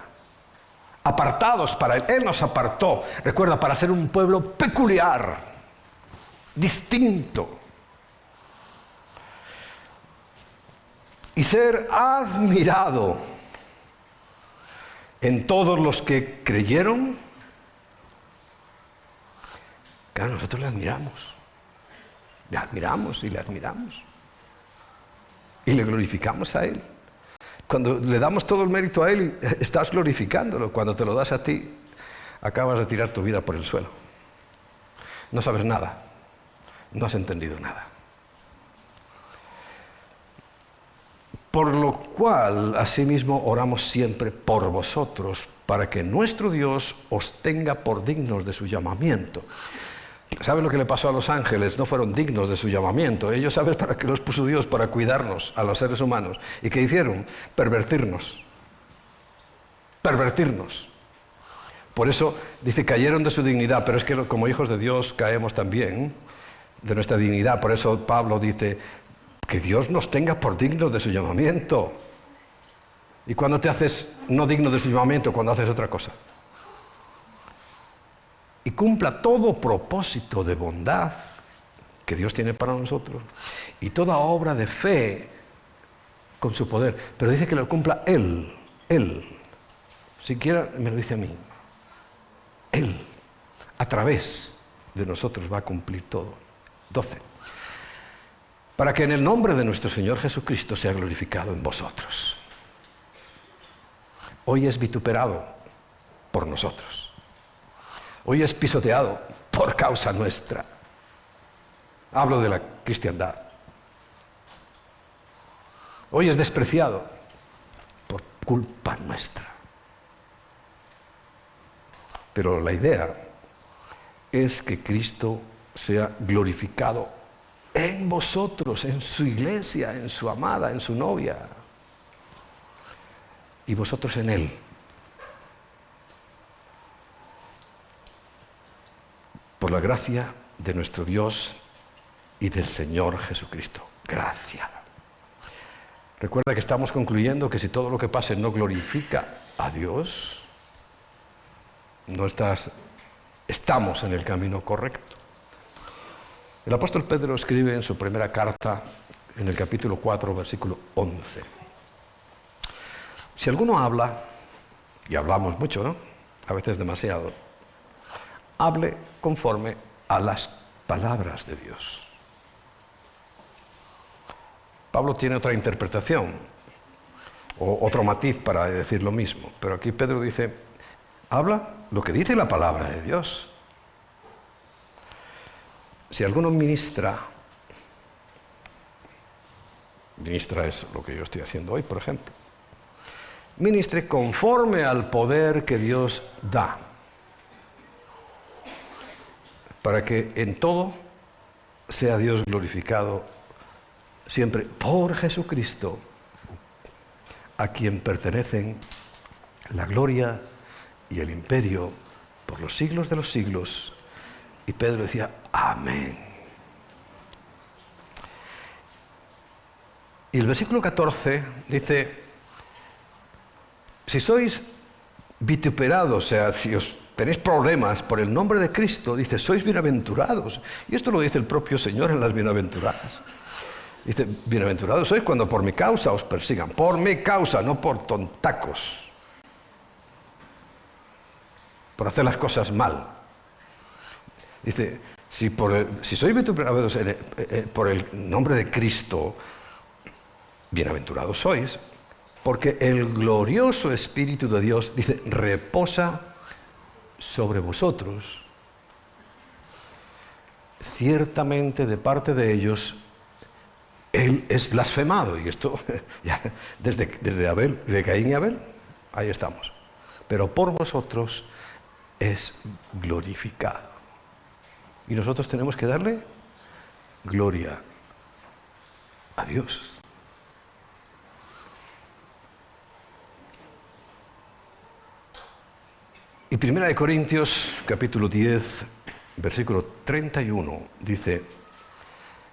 Speaker 1: Apartados para Él. Él nos apartó, recuerda, para ser un pueblo peculiar, distinto. Y ser admirado en todos los que creyeron. Claro, nosotros le admiramos. Le admiramos y le admiramos. Y le glorificamos a Él. Cuando le damos todo el mérito a Él, estás glorificándolo. Cuando te lo das a ti, acabas de tirar tu vida por el suelo. No sabes nada. No has entendido nada. Por lo cual, asimismo, oramos siempre por vosotros, para que nuestro Dios os tenga por dignos de su llamamiento. ¿Saben lo que le pasó a los ángeles? No fueron dignos de su llamamiento. Ellos, ¿sabes para qué los puso Dios? Para cuidarnos a los seres humanos. ¿Y qué hicieron? Pervertirnos. Pervertirnos. Por eso, dice, cayeron de su dignidad, pero es que como hijos de Dios caemos también de nuestra dignidad. Por eso Pablo dice, que Dios nos tenga por dignos de su llamamiento. ¿Y cuando te haces no digno de su llamamiento? Cuando haces otra cosa. Y cumpla todo propósito de bondad que Dios tiene para nosotros. Y toda obra de fe con su poder. Pero dice que lo cumpla Él. Él. Siquiera me lo dice a mí. Él. A través de nosotros va a cumplir todo. 12. Para que en el nombre de nuestro Señor Jesucristo sea glorificado en vosotros. Hoy es vituperado por nosotros. Hoy es pisoteado por causa nuestra. Hablo de la cristiandad. Hoy es despreciado por culpa nuestra. Pero la idea es que Cristo sea glorificado en vosotros, en su iglesia, en su amada, en su novia. Y vosotros en Él. Por la gracia de nuestro Dios y del Señor Jesucristo. Gracia. Recuerda que estamos concluyendo que si todo lo que pase no glorifica a Dios, estamos en el camino correcto. El apóstol Pedro escribe en su primera carta, en el capítulo 4, versículo 11. Si alguno habla, y hablamos mucho, ¿no? A veces demasiado, hable conforme a las palabras de Dios. Pablo tiene otra interpretación, o otro matiz para decir lo mismo, pero aquí Pedro dice, habla lo que dice la palabra de Dios. Si alguno ministra es lo que yo estoy haciendo hoy, por ejemplo, ministre conforme al poder que Dios da, para que en todo sea Dios glorificado siempre por Jesucristo, a quien pertenecen la gloria y el imperio por los siglos de los siglos. Y Pedro decía, amén. Y el versículo 14 dice, si sois vituperados, o sea, si os tenéis problemas por el nombre de Cristo, dice, sois bienaventurados. Y esto lo dice el propio Señor en las bienaventuradas. Dice, bienaventurados sois cuando por mi causa os persigan. Por mi causa, no por tontacos. Por hacer las cosas mal. Dice, si sois vituperados por el nombre de Cristo, bienaventurados sois, porque el glorioso Espíritu de Dios, dice, reposa sobre vosotros. Ciertamente de parte de ellos, Él es blasfemado. Y esto, ya, desde Abel, de Caín y Abel, ahí estamos. Pero por vosotros es glorificado. Y nosotros tenemos que darle gloria a Dios. Y 1 Corintios, capítulo 10, versículo 31, dice,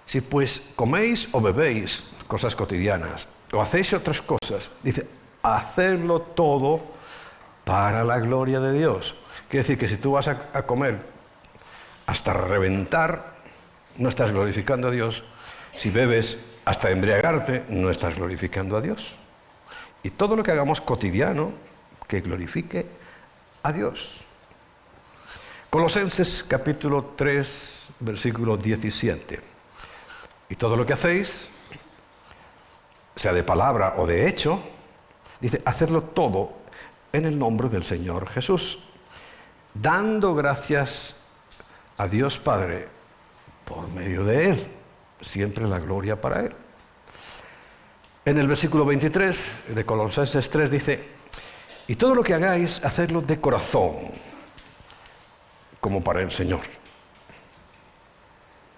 Speaker 1: si pues coméis o bebéis cosas cotidianas, o hacéis otras cosas, dice, hacedlo todo para la gloria de Dios. Quiere decir que si tú vas a comer hasta reventar, no estás glorificando a Dios. Si bebes hasta embriagarte, no estás glorificando a Dios. Y todo lo que hagamos cotidiano, que glorifique a Dios. Colosenses capítulo 3, versículo 17. Y todo lo que hacéis, sea de palabra o de hecho, dice, hacedlo todo en el nombre del Señor Jesús, dando gracias a Dios Padre por medio de Él, siempre la gloria para Él. En el versículo 23 de Colosenses 3 dice, y todo lo que hagáis, hacedlo de corazón, como para el Señor,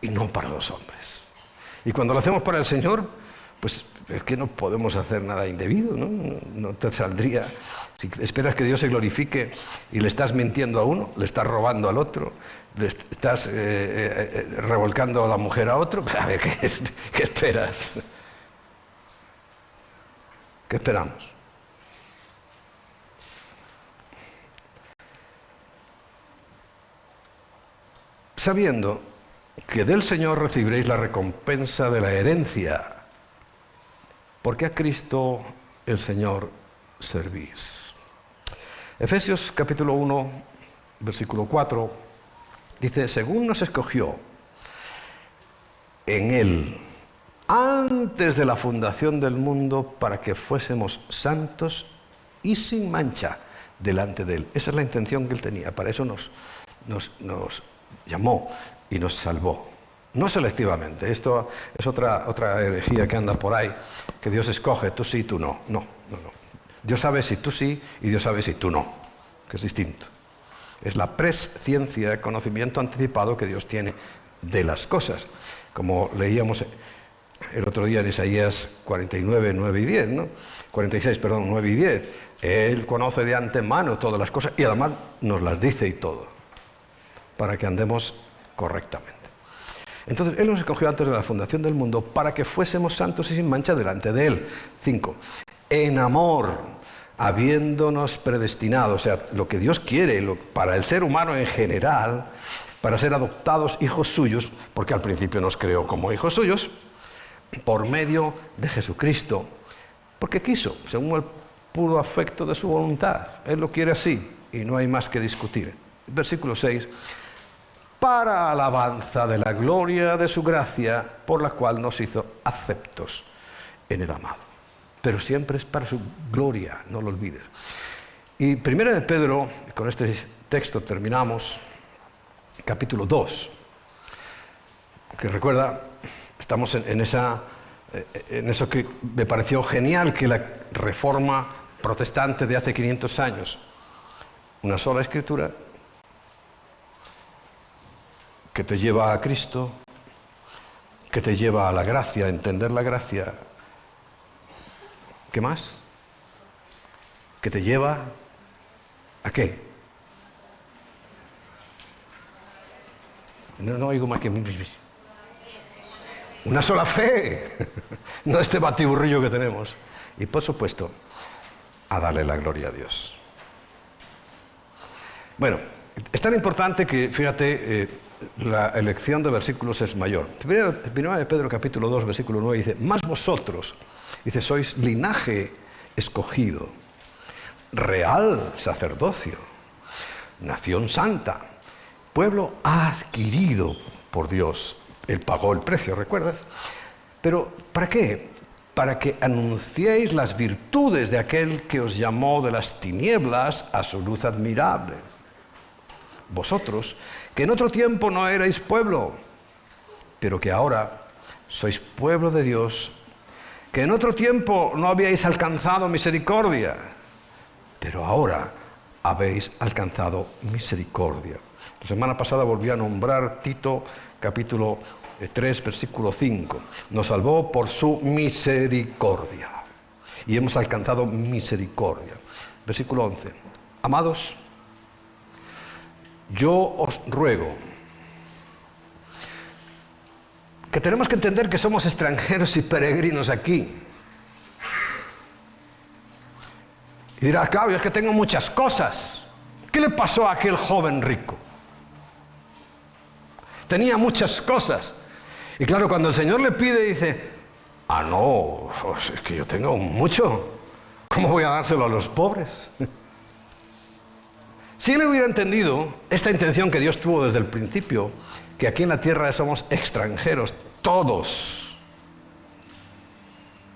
Speaker 1: y no para los hombres. Y cuando lo hacemos para el Señor, pues es que no podemos hacer nada indebido, ¿no? No te saldría. Si esperas que Dios se glorifique y le estás mintiendo a uno, le estás robando al otro, le estás revolcando a la mujer a otro, a ver, ¿qué esperas? ¿Qué esperamos? Sabiendo que del Señor recibiréis la recompensa de la herencia, porque a Cristo el Señor servís. Efesios capítulo 1, versículo 4, dice, según nos escogió en Él, antes de la fundación del mundo, para que fuésemos santos y sin mancha delante de Él. Esa es la intención que Él tenía, para eso nos llamó y nos salvó. No selectivamente, esto es otra herejía que anda por ahí, que Dios escoge, tú sí, tú no. No. Dios sabe si tú sí y Dios sabe si tú no, que es distinto. Es la presciencia, el conocimiento anticipado que Dios tiene de las cosas. Como leíamos el otro día en Isaías 49, 9 y 10, ¿no? 46, perdón, 9 y 10. Él conoce de antemano todas las cosas y además nos las dice y todo, para que andemos correctamente. Entonces, Él nos escogió antes de la fundación del mundo para que fuésemos santos y sin mancha delante de Él. 5. En amor, habiéndonos predestinado, o sea, lo que Dios quiere para el ser humano en general, para ser adoptados hijos suyos, porque al principio nos creó como hijos suyos, por medio de Jesucristo, porque quiso, según el puro afecto de su voluntad. Él lo quiere así y no hay más que discutir. Versículo 6. Para alabanza de la gloria de su gracia, por la cual nos hizo aceptos en el amado. Pero siempre es para su gloria, no lo olvides. Y primera de Pedro, con este texto terminamos, capítulo 2, que recuerda, estamos en eso que me pareció genial, que la reforma protestante de hace 500 años, una sola escritura que te lleva a Cristo, que te lleva a la gracia, a entender la gracia. ¿Qué más? Que te lleva ¿a qué? No oigo más que una sola fe, no este batiburrillo que tenemos. Y por supuesto, a darle la gloria a Dios. Bueno, es tan importante que, fíjate, la elección de versículos es mayor. Primera de Pedro capítulo 2, versículo 9 dice, más vosotros, dice, sois linaje escogido, real sacerdocio, nación santa, pueblo adquirido por Dios. Él pagó el precio, ¿recuerdas? Pero, ¿para qué? Para que anunciéis las virtudes de aquel que os llamó de las tinieblas a su luz admirable. Vosotros, que en otro tiempo no erais pueblo, pero que ahora sois pueblo de Dios, que en otro tiempo no habíais alcanzado misericordia, pero ahora habéis alcanzado misericordia. La semana pasada volví a nombrar Tito, capítulo 3, versículo 5. Nos salvó por su misericordia. Y hemos alcanzado misericordia. Versículo 11. Amados, yo os ruego que tenemos que entender que somos extranjeros y peregrinos aquí. Y dirás, Claudio, es que tengo muchas cosas. ¿Qué le pasó a aquel joven rico? Tenía muchas cosas. Y claro, cuando el Señor le pide, dice, no, es que yo tengo mucho. ¿Cómo voy a dárselo a los pobres? Si él hubiera entendido esta intención que Dios tuvo desde el principio, que aquí en la tierra somos extranjeros, todos,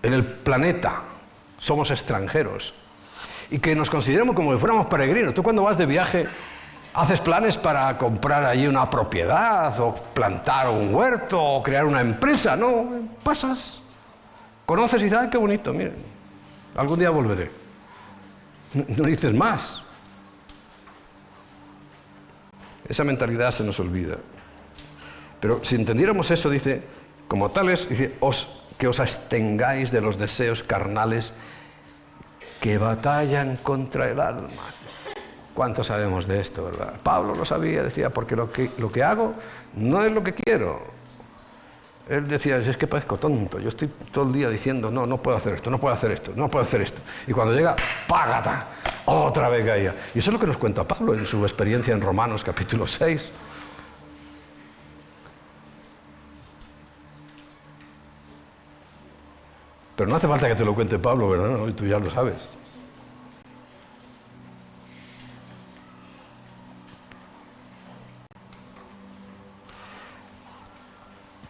Speaker 1: en el planeta somos extranjeros, y que nos consideremos como si fuéramos peregrinos. Tú cuando vas de viaje, haces planes para comprar allí una propiedad, o plantar un huerto, o crear una empresa. No, pasas, conoces y dices, ¡ay, qué bonito! Miren, algún día volveré. No dices más. Esa mentalidad se nos olvida. Pero si entendiéramos eso, dice, como tales, dice, que os abstengáis de los deseos carnales que batallan contra el alma. ¿Cuánto sabemos de esto, verdad? Pablo lo sabía, decía, porque lo que hago no es lo que quiero. Él decía, es que parezco tonto, yo estoy todo el día diciendo, no puedo hacer esto, no puedo hacer esto, no puedo hacer esto. Y cuando llega, ¡págata! Otra vez caía. Y eso es lo que nos cuenta Pablo en su experiencia en Romanos capítulo 6. Pero no hace falta que te lo cuente Pablo, ¿verdad? No, tú ya lo sabes.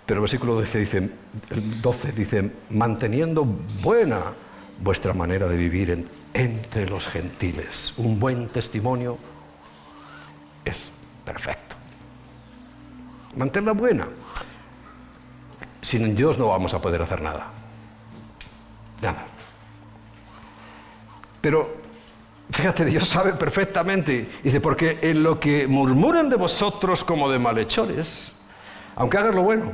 Speaker 1: Pero el versículo 12 dice, manteniendo buena vuestra manera de vivir entre los gentiles. Un buen testimonio es perfecto. Manténla buena. Sin Dios no vamos a poder hacer nada. Nada. Pero, fíjate, Dios sabe perfectamente. Dice, porque en lo que murmuran de vosotros como de malhechores, aunque hagas lo bueno,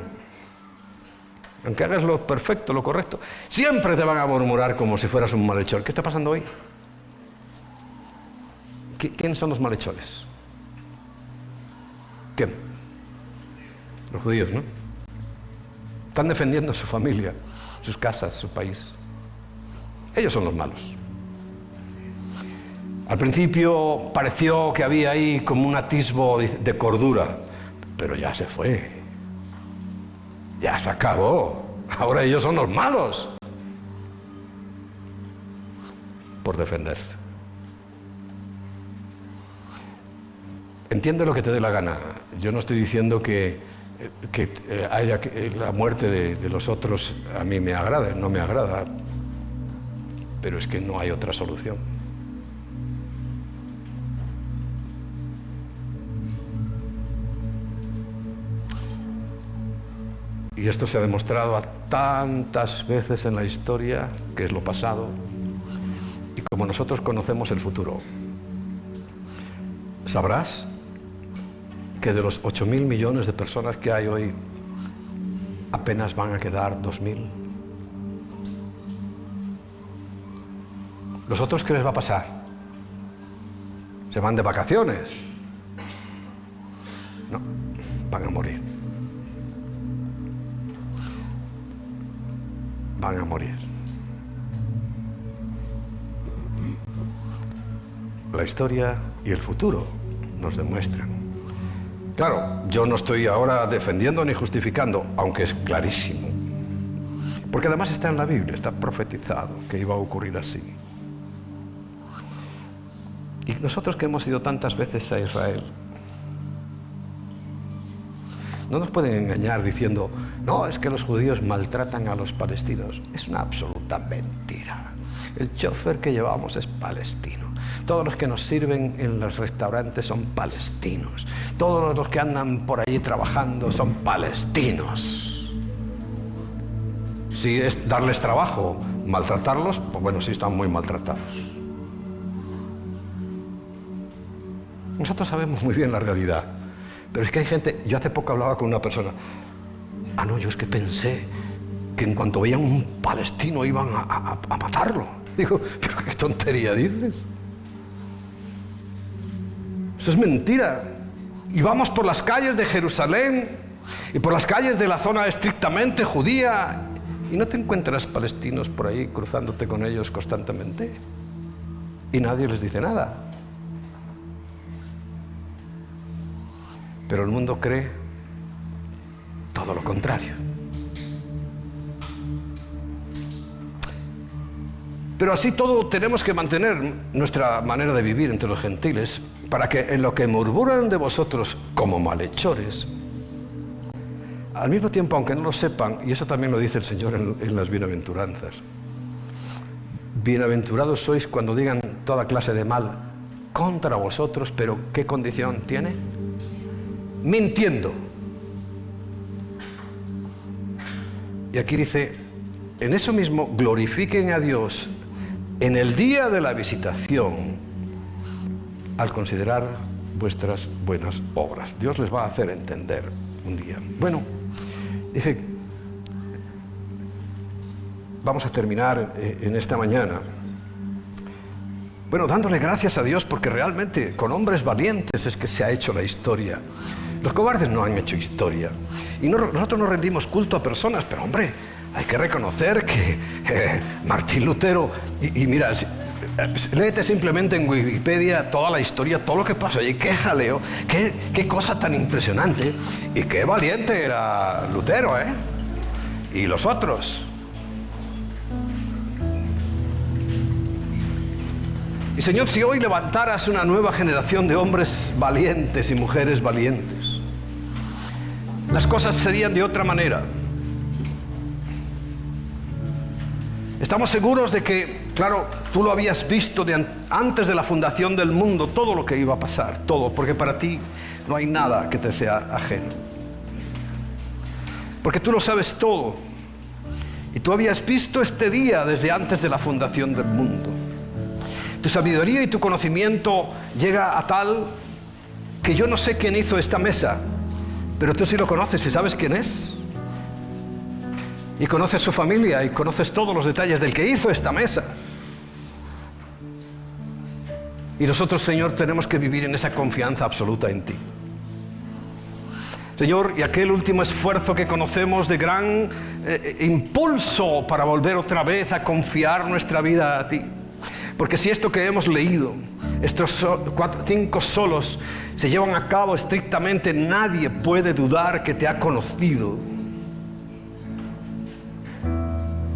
Speaker 1: aunque hagas lo perfecto, lo correcto, siempre te van a murmurar como si fueras un malhechor. ¿Qué está pasando hoy? ¿Quiénes son los malhechores? ¿Quién? Los judíos, ¿no? Están defendiendo a su familia, sus casas, su país. Ellos son los malos. Al principio pareció que había ahí como un atisbo de cordura, pero ya se fue. Ya se acabó. Ahora ellos son los malos por defenderse. Entiende lo que te dé la gana. Yo no estoy diciendo que la muerte de los otros a mí me agrada, no me agrada, pero es que no hay otra solución. Y esto se ha demostrado a tantas veces en la historia, que es lo pasado, y como nosotros conocemos el futuro, sabrás que de los 8.000 millones de personas que hay hoy, apenas van a quedar 2.000. ¿Los otros qué les va a pasar? ¿Se van de vacaciones? No, van a morir. Van a morir. La historia y el futuro nos demuestran. Claro, yo no estoy ahora defendiendo ni justificando, aunque es clarísimo. Porque además está en la Biblia, está profetizado que iba a ocurrir así. Y nosotros que hemos ido tantas veces a Israel, no nos pueden engañar diciendo, no, es que los judíos maltratan a los palestinos. Es una absoluta mentira. El chofer que llevamos es palestino. Todos los que nos sirven en los restaurantes son palestinos. Todos los que andan por allí trabajando son palestinos. Si es darles trabajo, maltratarlos, pues bueno, sí están muy maltratados. Nosotros sabemos muy bien la realidad. Pero es que hay gente, yo hace poco hablaba con una persona, no, yo es que pensé que en cuanto veían un palestino iban a matarlo. Digo, pero qué tontería dices. Eso es mentira. Y vamos por las calles de Jerusalén y por las calles de la zona estrictamente judía y no te encuentras palestinos por ahí cruzándote con ellos constantemente y nadie les dice nada. Pero el mundo cree todo lo contrario. Pero así todo tenemos que mantener nuestra manera de vivir entre los gentiles para que en lo que murmuran de vosotros como malhechores, al mismo tiempo, aunque no lo sepan, y eso también lo dice el Señor en las bienaventuranzas, bienaventurados sois cuando digan toda clase de mal contra vosotros, pero ¿qué condición tiene? Mintiendo. Y aquí dice, en eso mismo glorifiquen a Dios en el día de la visitación al considerar vuestras buenas obras. Dios les va a hacer entender un día. Bueno, dije, vamos a terminar en esta mañana. Bueno, dándole gracias a Dios porque realmente con hombres valientes es que se ha hecho la historia. Los cobardes no han hecho historia. Y nosotros no rendimos culto a personas, pero hombre, hay que reconocer que Martín Lutero, y mira, léete simplemente en Wikipedia toda la historia, todo lo que pasó allí, qué jaleo, qué cosa tan impresionante, y qué valiente era Lutero, ¿eh? Y los otros. Y Señor, si hoy levantaras una nueva generación de hombres valientes y mujeres valientes, las cosas serían de otra manera. Estamos seguros de que, claro, tú lo habías visto antes de la fundación del mundo, todo lo que iba a pasar, todo, porque para ti no hay nada que te sea ajeno. Porque tú lo sabes todo. Y tú habías visto este día desde antes de la fundación del mundo. Tu sabiduría y tu conocimiento llega a tal que yo no sé quién hizo esta mesa, pero tú sí lo conoces y sabes quién es. Y conoces su familia y conoces todos los detalles del que hizo esta mesa. Y nosotros, Señor, tenemos que vivir en esa confianza absoluta en ti. Señor, y aquel último esfuerzo que conocemos de gran impulso para volver otra vez a confiar nuestra vida a ti. Porque si esto que hemos leído, estos 5 solos, se llevan a cabo estrictamente, nadie puede dudar que te ha conocido.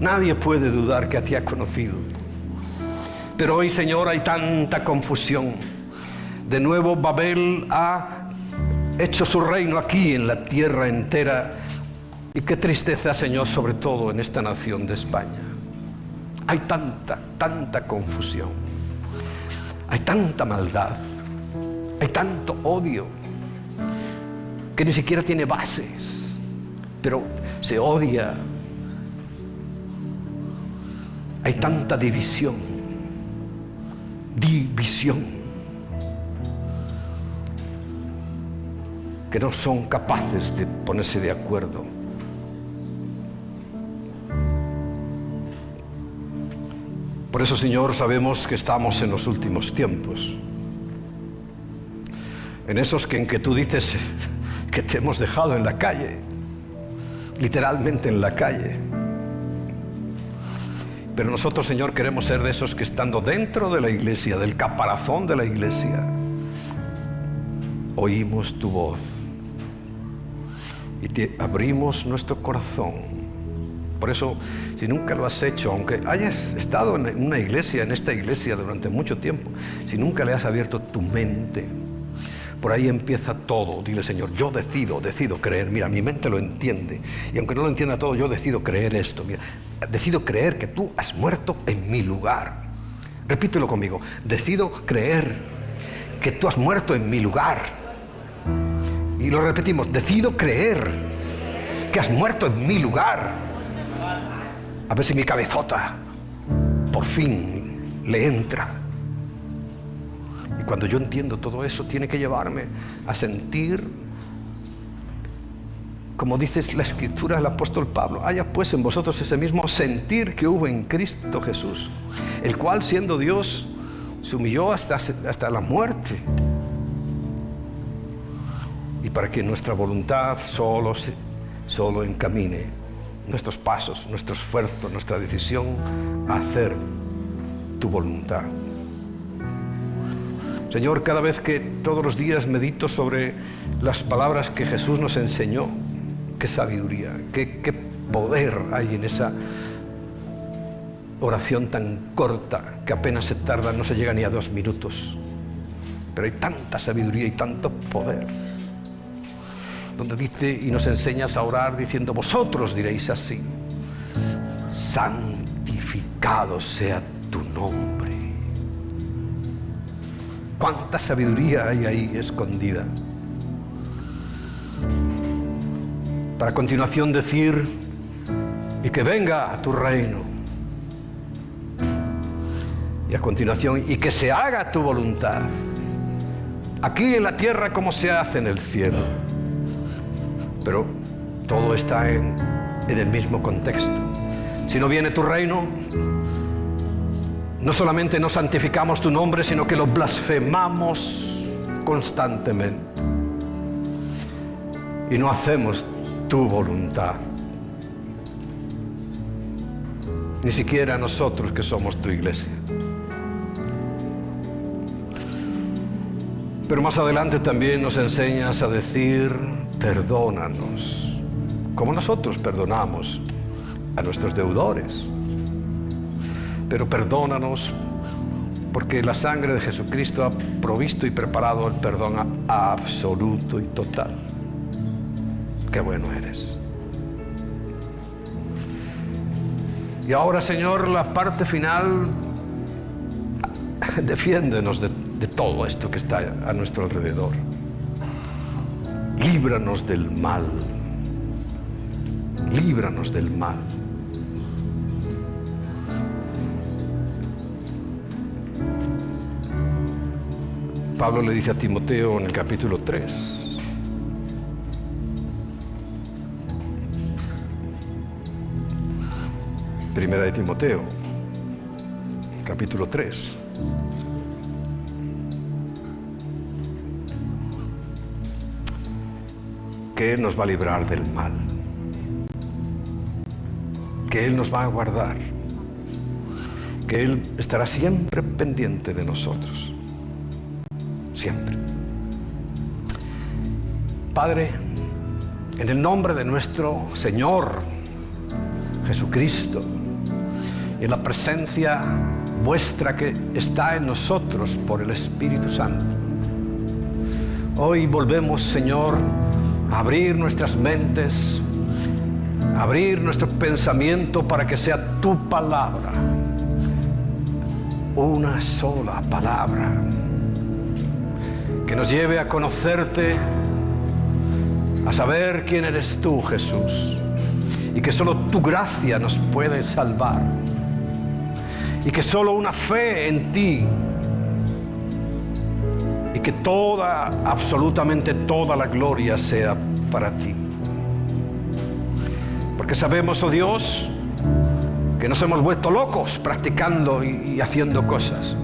Speaker 1: Nadie puede dudar que a ti ha conocido. Pero hoy, Señor, hay tanta confusión. De nuevo Babel ha hecho su reino aquí en la tierra entera. Y qué tristeza, Señor, sobre todo en esta nación de España. Hay tanta confusión. Hay tanta maldad. Hay tanto odio que ni siquiera tiene bases. Pero se odia. Hay tanta división, que no son capaces de ponerse de acuerdo. Por eso, Señor, sabemos que estamos en los últimos tiempos. En esos en que tú dices que te hemos dejado en la calle, literalmente en la calle. Pero nosotros, Señor, queremos ser de esos que estando dentro de la iglesia, del caparazón de la iglesia, oímos tu voz y te abrimos nuestro corazón. Por eso, si nunca lo has hecho, aunque hayas estado en una iglesia, en esta iglesia durante mucho tiempo, si nunca le has abierto tu mente, por ahí empieza todo. Dile, Señor, yo decido creer. Mira, mi mente lo entiende. Y aunque no lo entienda todo, yo decido creer esto. Mira, decido creer que tú has muerto en mi lugar. Repítelo conmigo. Decido creer que tú has muerto en mi lugar. Y lo repetimos. Decido creer que has muerto en mi lugar. A ver si mi cabezota por fin le entra. Y cuando yo entiendo todo eso, tiene que llevarme a sentir, como dice la Escritura del apóstol Pablo, haya pues en vosotros ese mismo sentir que hubo en Cristo Jesús, el cual, siendo Dios, se humilló hasta la muerte. Y para que nuestra voluntad solo encamine nuestros pasos, nuestro esfuerzo, nuestra decisión a hacer tu voluntad. Señor, cada vez que todos los días medito sobre las palabras que Jesús nos enseñó, qué sabiduría, qué poder hay en esa oración tan corta que apenas se tarda, no se llega ni a 2 minutos. Pero hay tanta sabiduría y tanto poder. Donde dice y nos enseñas a orar diciendo, vosotros diréis así: santificado sea tu nombre. Cuánta sabiduría hay ahí escondida. Para a continuación decir, y que venga a tu reino. Y a continuación, y que se haga tu voluntad, aquí en la tierra como se hace en el cielo. Pero todo está en el mismo contexto. Si no viene tu reino, no solamente no santificamos tu nombre, sino que lo blasfemamos constantemente. Y no hacemos tu voluntad. Ni siquiera nosotros que somos tu iglesia. Pero más adelante también nos enseñas a decir, perdónanos, como nosotros perdonamos a nuestros deudores. Pero perdónanos porque la sangre de Jesucristo ha provisto y preparado el perdón absoluto y total. Qué bueno eres. Y ahora, Señor, la parte final, defiéndenos de todo esto que está a nuestro alrededor. Líbranos del mal. Líbranos del mal. Pablo le dice a Timoteo en el capítulo 3. Primera de Timoteo, capítulo 3. Que Él nos va a librar del mal. Que Él nos va a guardar. Que Él estará siempre pendiente de nosotros. Siempre. Padre, en el nombre de nuestro Señor Jesucristo, y en la presencia vuestra que está en nosotros por el Espíritu Santo. Hoy volvemos, Señor, a abrir nuestras mentes, a abrir nuestro pensamiento para que sea tu palabra, una sola palabra, que nos lleve a conocerte, a saber quién eres tú, Jesús, y que solo tu gracia nos puede salvar, y que solo una fe en ti, y que absolutamente toda la gloria sea para ti. Porque sabemos, oh Dios, que nos hemos vuelto locos practicando y haciendo cosas.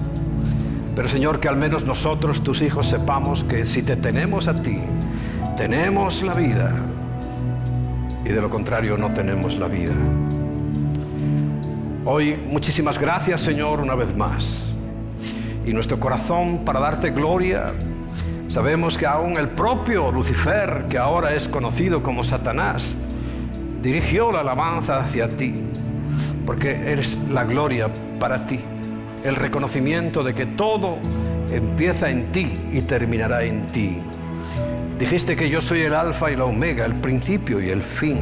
Speaker 1: Pero Señor, que al menos nosotros, tus hijos, sepamos que si te tenemos a ti, tenemos la vida, y de lo contrario no tenemos la vida. Hoy muchísimas gracias, Señor, una vez más. Y nuestro corazón, para darte gloria, sabemos que aún el propio Lucifer, que ahora es conocido como Satanás, dirigió la alabanza hacia ti, porque eres la gloria para ti, el reconocimiento de que todo empieza en ti y terminará en ti. Dijiste que yo soy el alfa y la omega, el principio y el fin.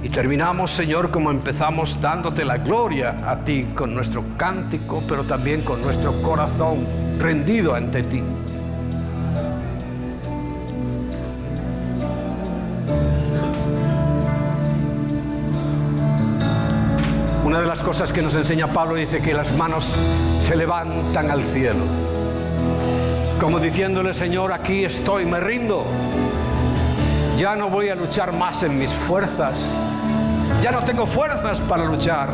Speaker 1: Y terminamos, Señor, como empezamos, dándote la gloria a ti con nuestro cántico, pero también con nuestro corazón rendido ante ti. Una de las cosas que nos enseña Pablo, dice que las manos se levantan al cielo, como diciéndole: Señor, aquí estoy, me rindo. Ya no voy a luchar más en mis fuerzas. Ya no tengo fuerzas para luchar.